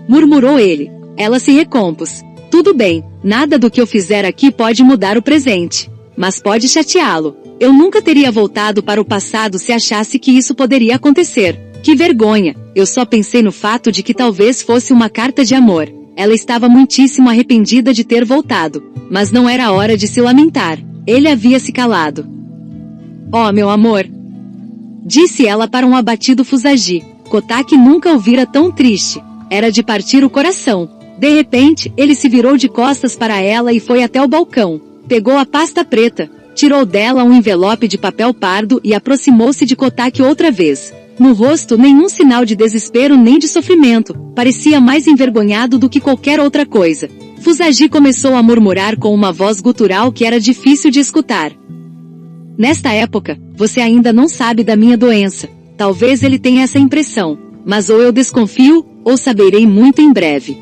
Murmurou ele. Ela se recompôs. Tudo bem, nada do que eu fizer aqui pode mudar o presente. Mas pode chateá-lo. Eu nunca teria voltado para o passado se achasse que isso poderia acontecer. Que vergonha, eu só pensei no fato de que talvez fosse uma carta de amor. Ela estava muitíssimo arrependida de ter voltado. Mas não era hora de se lamentar. Ele havia se calado. Oh, meu amor! Disse ela para um abatido Fusagi. Kotaki nunca o vira tão triste. Era de partir o coração. De repente, ele se virou de costas para ela e foi até o balcão. Pegou a pasta preta, tirou dela um envelope de papel pardo e aproximou-se de Kotaki outra vez. No rosto nenhum sinal de desespero nem de sofrimento, parecia mais envergonhado do que qualquer outra coisa. Fusagi começou a murmurar com uma voz gutural que era difícil de escutar. Nesta época, você ainda não sabe da minha doença. Talvez ele tenha essa impressão, mas ou eu desconfio, ou saberei muito em breve.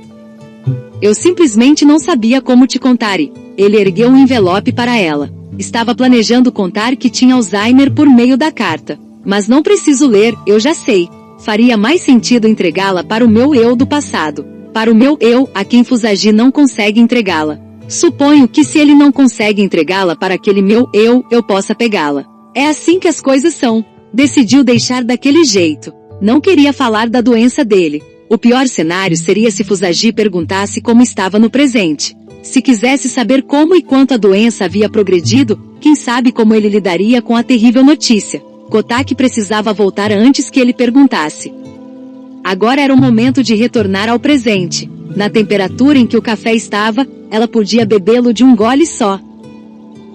Eu simplesmente não sabia como te contar e... Ele ergueu um envelope para ela. Estava planejando contar que tinha Alzheimer por meio da carta. Mas não preciso ler, eu já sei. Faria mais sentido entregá-la para o meu eu do passado. Para o meu eu, a quem Fusagi não consegue entregá-la. Suponho que se ele não consegue entregá-la para aquele meu eu possa pegá-la. É assim que as coisas são. Decidiu deixar daquele jeito. Não queria falar da doença dele. O pior cenário seria se Fusagi perguntasse como estava no presente. Se quisesse saber como e quanto a doença havia progredido, quem sabe como ele lidaria com a terrível notícia. Kotaki precisava voltar antes que ele perguntasse. Agora era o momento de retornar ao presente. Na temperatura em que o café estava, ela podia bebê-lo de um gole só.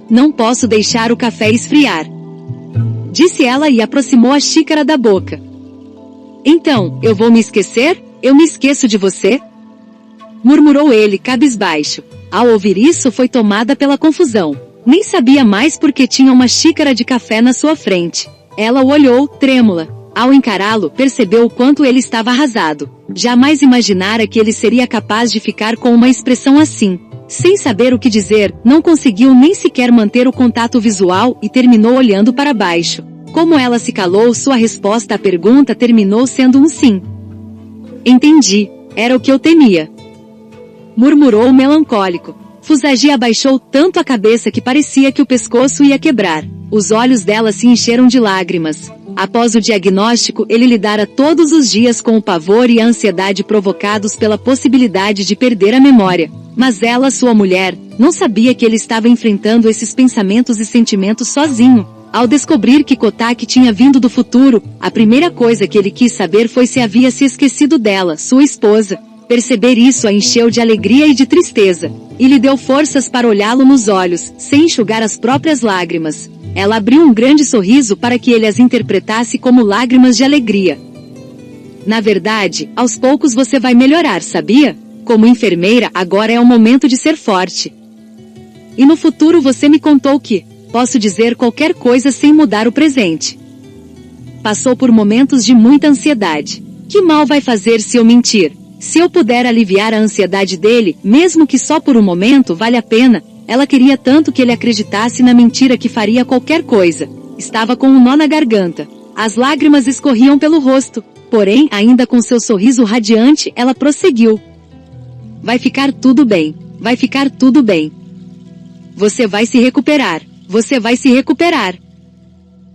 Não posso deixar o café esfriar. Disse ela e aproximou a xícara da boca. Então, eu vou me esquecer? Eu me esqueço de você? Murmurou ele cabisbaixo. Ao ouvir isso foi tomada pela confusão. Nem sabia mais porque tinha uma xícara de café na sua frente. Ela o olhou, trêmula. Ao encará-lo, percebeu o quanto ele estava arrasado. Jamais imaginara que ele seria capaz de ficar com uma expressão assim. Sem saber o que dizer, não conseguiu nem sequer manter o contato visual e terminou olhando para baixo. Como ela se calou, sua resposta à pergunta terminou sendo um sim. Entendi. Era o que eu temia. Murmurou melancólico. Fusagi abaixou tanto a cabeça que parecia que o pescoço ia quebrar. Os olhos dela se encheram de lágrimas. Após o diagnóstico, ele lidara todos os dias com o pavor e a ansiedade provocados pela possibilidade de perder a memória. Mas ela, sua mulher, não sabia que ele estava enfrentando esses pensamentos e sentimentos sozinho. Ao descobrir que Kotaki tinha vindo do futuro, a primeira coisa que ele quis saber foi se havia se esquecido dela, sua esposa. Perceber isso a encheu de alegria e de tristeza, e lhe deu forças para olhá-lo nos olhos, sem enxugar as próprias lágrimas. Ela abriu um grande sorriso para que ele as interpretasse como lágrimas de alegria. Na verdade, aos poucos você vai melhorar, sabia? Como enfermeira, agora é o momento de ser forte. E no futuro você me contou que posso dizer qualquer coisa sem mudar o presente. Passou por momentos de muita ansiedade. Que mal vai fazer se eu mentir? Se eu puder aliviar a ansiedade dele, mesmo que só por um momento, vale a pena. Ela queria tanto que ele acreditasse na mentira que faria qualquer coisa. Estava com um nó na garganta. As lágrimas escorriam pelo rosto. Porém, ainda com seu sorriso radiante, ela prosseguiu. Vai ficar tudo bem. Vai ficar tudo bem. Você vai se recuperar. Você vai se recuperar.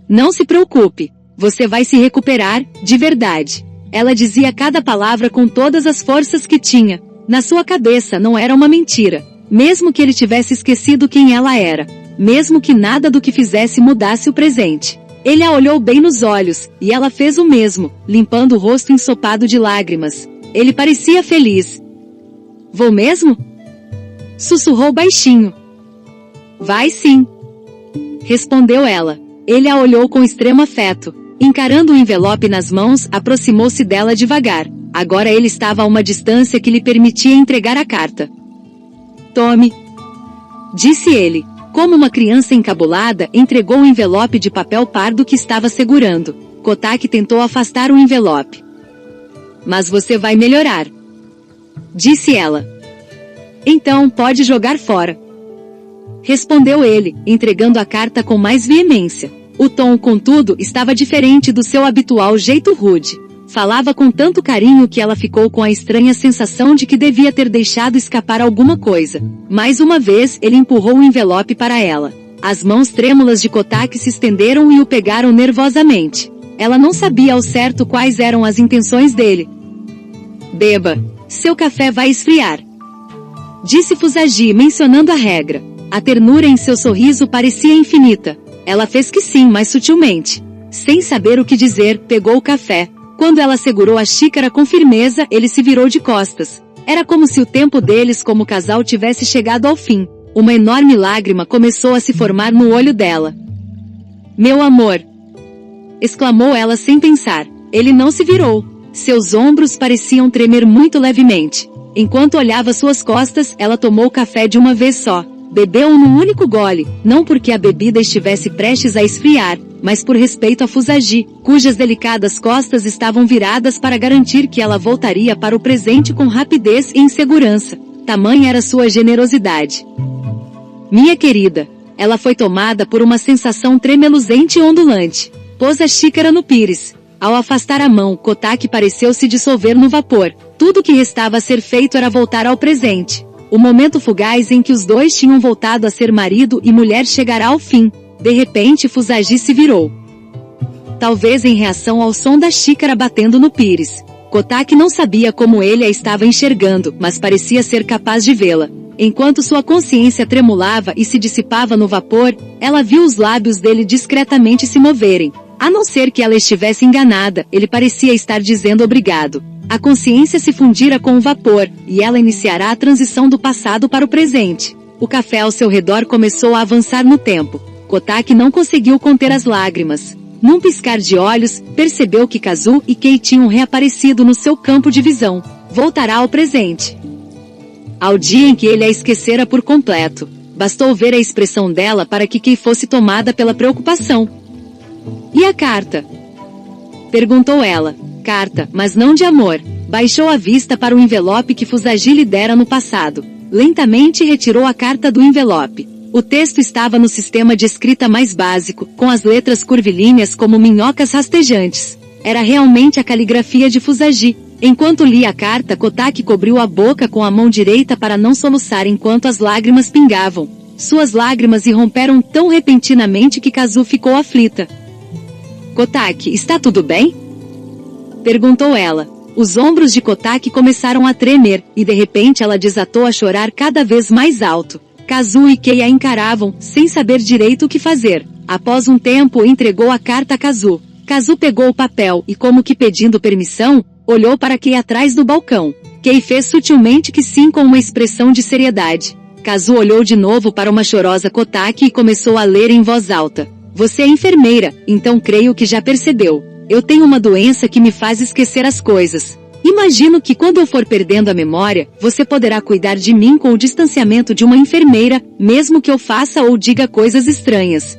Não se preocupe. Você vai se recuperar, de verdade. Ela dizia cada palavra com todas as forças que tinha. Na sua cabeça não era uma mentira. Mesmo que ele tivesse esquecido quem ela era. Mesmo que nada do que fizesse mudasse o presente. Ele a olhou bem nos olhos, e ela fez o mesmo, limpando o rosto ensopado de lágrimas. Ele parecia feliz. Vou mesmo? Sussurrou baixinho. Vai sim. Respondeu ela. Ele a olhou com extremo afeto. Encarando o envelope nas mãos, aproximou-se dela devagar. Agora ele estava a uma distância que lhe permitia entregar a carta. Tome. Disse ele. Como uma criança encabulada, entregou o envelope de papel pardo que estava segurando. Kotaki tentou afastar o envelope. Mas você vai melhorar. Disse ela. Então pode jogar fora. Respondeu ele, entregando a carta com mais veemência. O tom, contudo, estava diferente do seu habitual jeito rude. Falava com tanto carinho que ela ficou com a estranha sensação de que devia ter deixado escapar alguma coisa. Mais uma vez, ele empurrou o envelope para ela. As mãos trêmulas de Kotaki se estenderam e o pegaram nervosamente. Ela não sabia ao certo quais eram as intenções dele. Beba. Seu café vai esfriar. Disse Fusagi, mencionando a regra. A ternura em seu sorriso parecia infinita. Ela fez que sim, mas sutilmente. Sem saber o que dizer, pegou o café. Quando ela segurou a xícara com firmeza, ele se virou de costas. Era como se o tempo deles como casal tivesse chegado ao fim. Uma enorme lágrima começou a se formar no olho dela. Meu amor! Exclamou ela sem pensar. Ele não se virou. Seus ombros pareciam tremer muito levemente. Enquanto olhava suas costas, ela tomou o café de uma vez só. Bebeu-o num único gole, não porque a bebida estivesse prestes a esfriar, mas por respeito a Fusagi, cujas delicadas costas estavam viradas para garantir que ela voltaria para o presente com rapidez e em segurança. Tamanha era sua generosidade. Minha querida, ela foi tomada por uma sensação tremeluzente e ondulante. Pôs a xícara no pires. Ao afastar a mão, Kotaki pareceu se dissolver no vapor. Tudo o que restava a ser feito era voltar ao presente. O momento fugaz em que os dois tinham voltado a ser marido e mulher chegará ao fim. De repente Fusagi se virou. Talvez em reação ao som da xícara batendo no pires. Kotaki não sabia como ele a estava enxergando, mas parecia ser capaz de vê-la. Enquanto sua consciência tremulava e se dissipava no vapor, ela viu os lábios dele discretamente se moverem. A não ser que ela estivesse enganada, ele parecia estar dizendo obrigado. A consciência se fundira com o vapor, e ela iniciará a transição do passado para o presente. O café ao seu redor começou a avançar no tempo. Kotaki não conseguiu conter as lágrimas. Num piscar de olhos, percebeu que Kazu e Kei tinham reaparecido no seu campo de visão. Voltará ao presente. Ao dia em que ele a esquecera por completo. Bastou ver a expressão dela para que Kei fosse tomada pela preocupação. E a carta? Perguntou ela. Carta, mas não de amor. Baixou a vista para o envelope que Fusagi lhe dera no passado. Lentamente retirou a carta do envelope. O texto estava no sistema de escrita mais básico, com as letras curvilíneas como minhocas rastejantes. Era realmente a caligrafia de Fusagi. Enquanto lia a carta, Kotaki cobriu a boca com a mão direita para não soluçar enquanto as lágrimas pingavam. Suas lágrimas irromperam tão repentinamente que Kazu ficou aflita. Kotaki, está tudo bem? Perguntou ela. Os ombros de Kotaki começaram a tremer, e de repente ela desatou a chorar cada vez mais alto. Kazu e Kei a encaravam, sem saber direito o que fazer. Após um tempo entregou a carta a Kazu. Kazu pegou o papel e, como que pedindo permissão, olhou para Kei atrás do balcão. Kei fez sutilmente que sim com uma expressão de seriedade. Kazu olhou de novo para uma chorosa Kotaki e começou a ler em voz alta. Você é enfermeira, então creio que já percebeu. Eu tenho uma doença que me faz esquecer as coisas. Imagino que quando eu for perdendo a memória, você poderá cuidar de mim com o distanciamento de uma enfermeira, mesmo que eu faça ou diga coisas estranhas.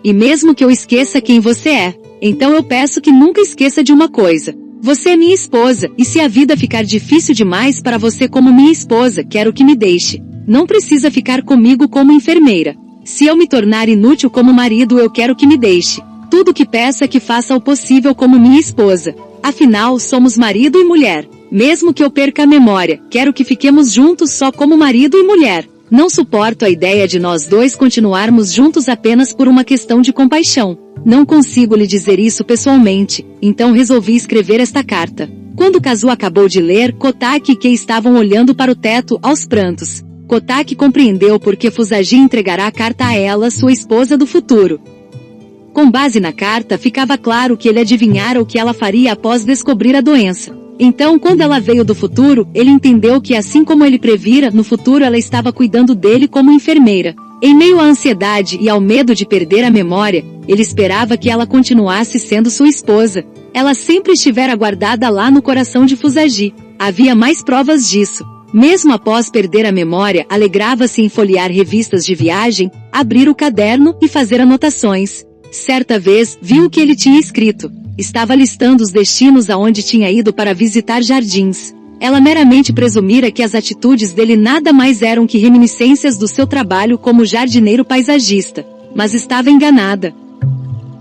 E mesmo que eu esqueça quem você é, então eu peço que nunca esqueça de uma coisa. Você é minha esposa, e se a vida ficar difícil demais para você como minha esposa, quero que me deixe. Não precisa ficar comigo como enfermeira. Se eu me tornar inútil como marido, eu quero que me deixe. Tudo que peço é que faça o possível como minha esposa. Afinal, somos marido e mulher. Mesmo que eu perca a memória, quero que fiquemos juntos só como marido e mulher. Não suporto a ideia de nós dois continuarmos juntos apenas por uma questão de compaixão. Não consigo lhe dizer isso pessoalmente, então resolvi escrever esta carta. Quando Kazu acabou de ler, Kotaki e Kei estavam olhando para o teto, aos prantos. Kotaki compreendeu por que Fusagi entregará a carta a ela, sua esposa do futuro. Com base na carta, ficava claro que ele adivinhara o que ela faria após descobrir a doença. Então, quando ela veio do futuro, ele entendeu que, assim como ele previra, no futuro ela estava cuidando dele como enfermeira. Em meio à ansiedade e ao medo de perder a memória, ele esperava que ela continuasse sendo sua esposa. Ela sempre estivera guardada lá no coração de Fusagi. Havia mais provas disso. Mesmo após perder a memória, alegrava-se em folhear revistas de viagem, abrir o caderno e fazer anotações. Certa vez, viu o que ele tinha escrito. Estava listando os destinos aonde tinha ido para visitar jardins. Ela meramente presumira que as atitudes dele nada mais eram que reminiscências do seu trabalho como jardineiro paisagista. Mas estava enganada.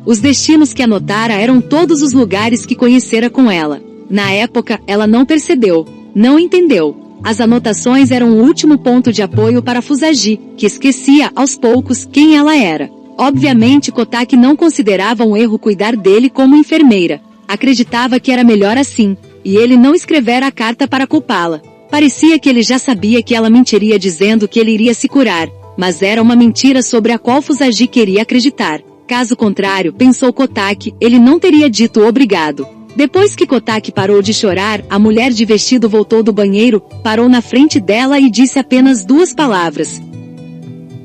Os destinos que anotara eram todos os lugares que conhecera com ela. Na época, ela não percebeu, não entendeu. As anotações eram o último ponto de apoio para Fusagi, que esquecia, aos poucos, quem ela era. Obviamente Kotaki não considerava um erro cuidar dele como enfermeira. Acreditava que era melhor assim, e ele não escrevera a carta para culpá-la. Parecia que ele já sabia que ela mentiria dizendo que ele iria se curar, mas era uma mentira sobre a qual Fusagi queria acreditar. Caso contrário, pensou Kotaki, ele não teria dito obrigado. Depois que Kotaki parou de chorar, a mulher de vestido voltou do banheiro, parou na frente dela e disse apenas 2 palavras.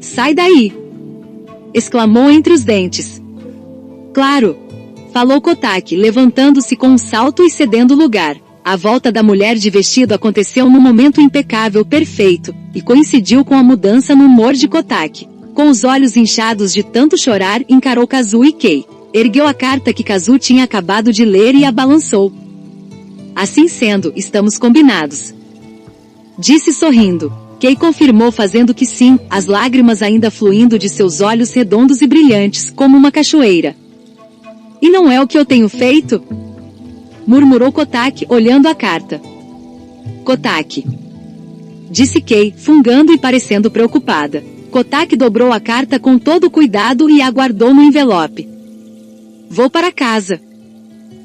"Sai daí!" exclamou entre os dentes. "Claro!" falou Kotaki, levantando-se com um salto e cedendo lugar. A volta da mulher de vestido aconteceu num momento impecável, perfeito, e coincidiu com a mudança no humor de Kotaki. Com os olhos inchados de tanto chorar, encarou Kazu e Kei. Ergueu a carta que Kazu tinha acabado de ler e a balançou. "Assim sendo, estamos combinados", disse sorrindo. Kei confirmou fazendo que sim, as lágrimas ainda fluindo de seus olhos redondos e brilhantes, como uma cachoeira. "E não é o que eu tenho feito?" murmurou Kotaki, olhando a carta. "Kotaki", disse Kei, fungando e parecendo preocupada. Kotaki dobrou a carta com todo cuidado e a guardou no envelope. "Vou para casa",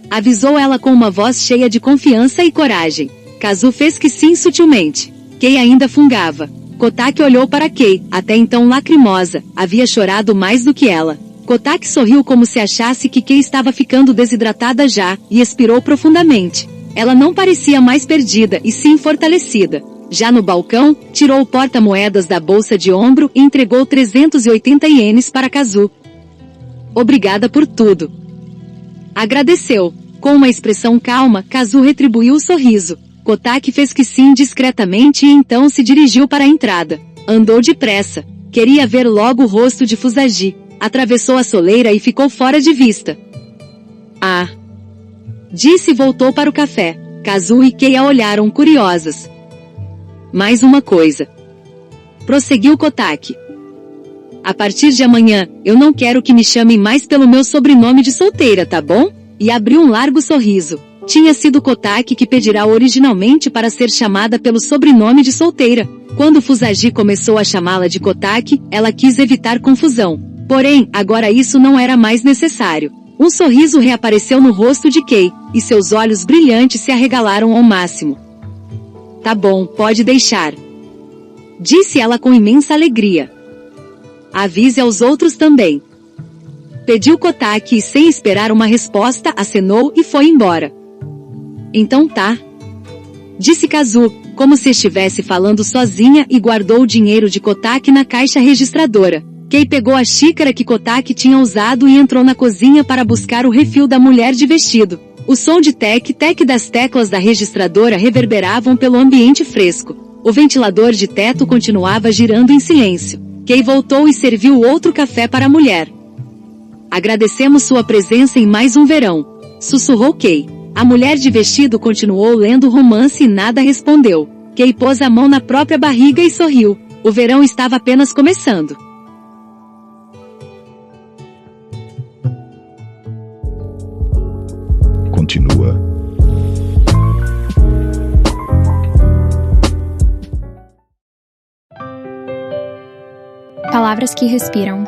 avisou ela com uma voz cheia de confiança e coragem. Kazu fez que sim sutilmente. Kei ainda fungava. Kotaki olhou para Kei, até então lacrimosa, havia chorado mais do que ela. Kotaki sorriu como se achasse que Kei estava ficando desidratada já, e expirou profundamente. Ela não parecia mais perdida e sim fortalecida. Já no balcão, tirou o porta-moedas da bolsa de ombro e entregou 380 ienes para Kazu. "Obrigada por tudo", agradeceu. Com uma expressão calma, Kazu retribuiu o sorriso. Kotaki fez que sim discretamente e então se dirigiu para a entrada. Andou depressa. Queria ver logo o rosto de Fusagi. Atravessou a soleira e ficou fora de vista. "Ah!" disse e voltou para o café. Kazu e Kei a olharam curiosas. "Mais uma coisa", prosseguiu Kotaki. "A partir de amanhã, eu não quero que me chamem mais pelo meu sobrenome de solteira, tá bom?" E abriu um largo sorriso. Tinha sido Kotaki que pedira originalmente para ser chamada pelo sobrenome de solteira. Quando Fusagi começou a chamá-la de Kotaki, ela quis evitar confusão. Porém, agora isso não era mais necessário. Um sorriso reapareceu no rosto de Kei, e seus olhos brilhantes se arregalaram ao máximo. "Tá bom, pode deixar", disse ela com imensa alegria. "Avise aos outros também", pediu Kotaki e sem esperar uma resposta acenou e foi embora. "Então tá", disse Kazu, como se estivesse falando sozinha e guardou o dinheiro de Kotaki na caixa registradora. Kei pegou a xícara que Kotaki tinha usado e entrou na cozinha para buscar o refil da mulher de vestido. O som de tec-tec das teclas da registradora reverberavam pelo ambiente fresco. O ventilador de teto continuava girando em silêncio. Kei voltou e serviu outro café para a mulher. "Agradecemos sua presença em mais um verão", sussurrou Kei. A mulher de vestido continuou lendo o romance e nada respondeu. Kei pôs a mão na própria barriga e sorriu. O verão estava apenas começando. Continua. Palavras que respiram.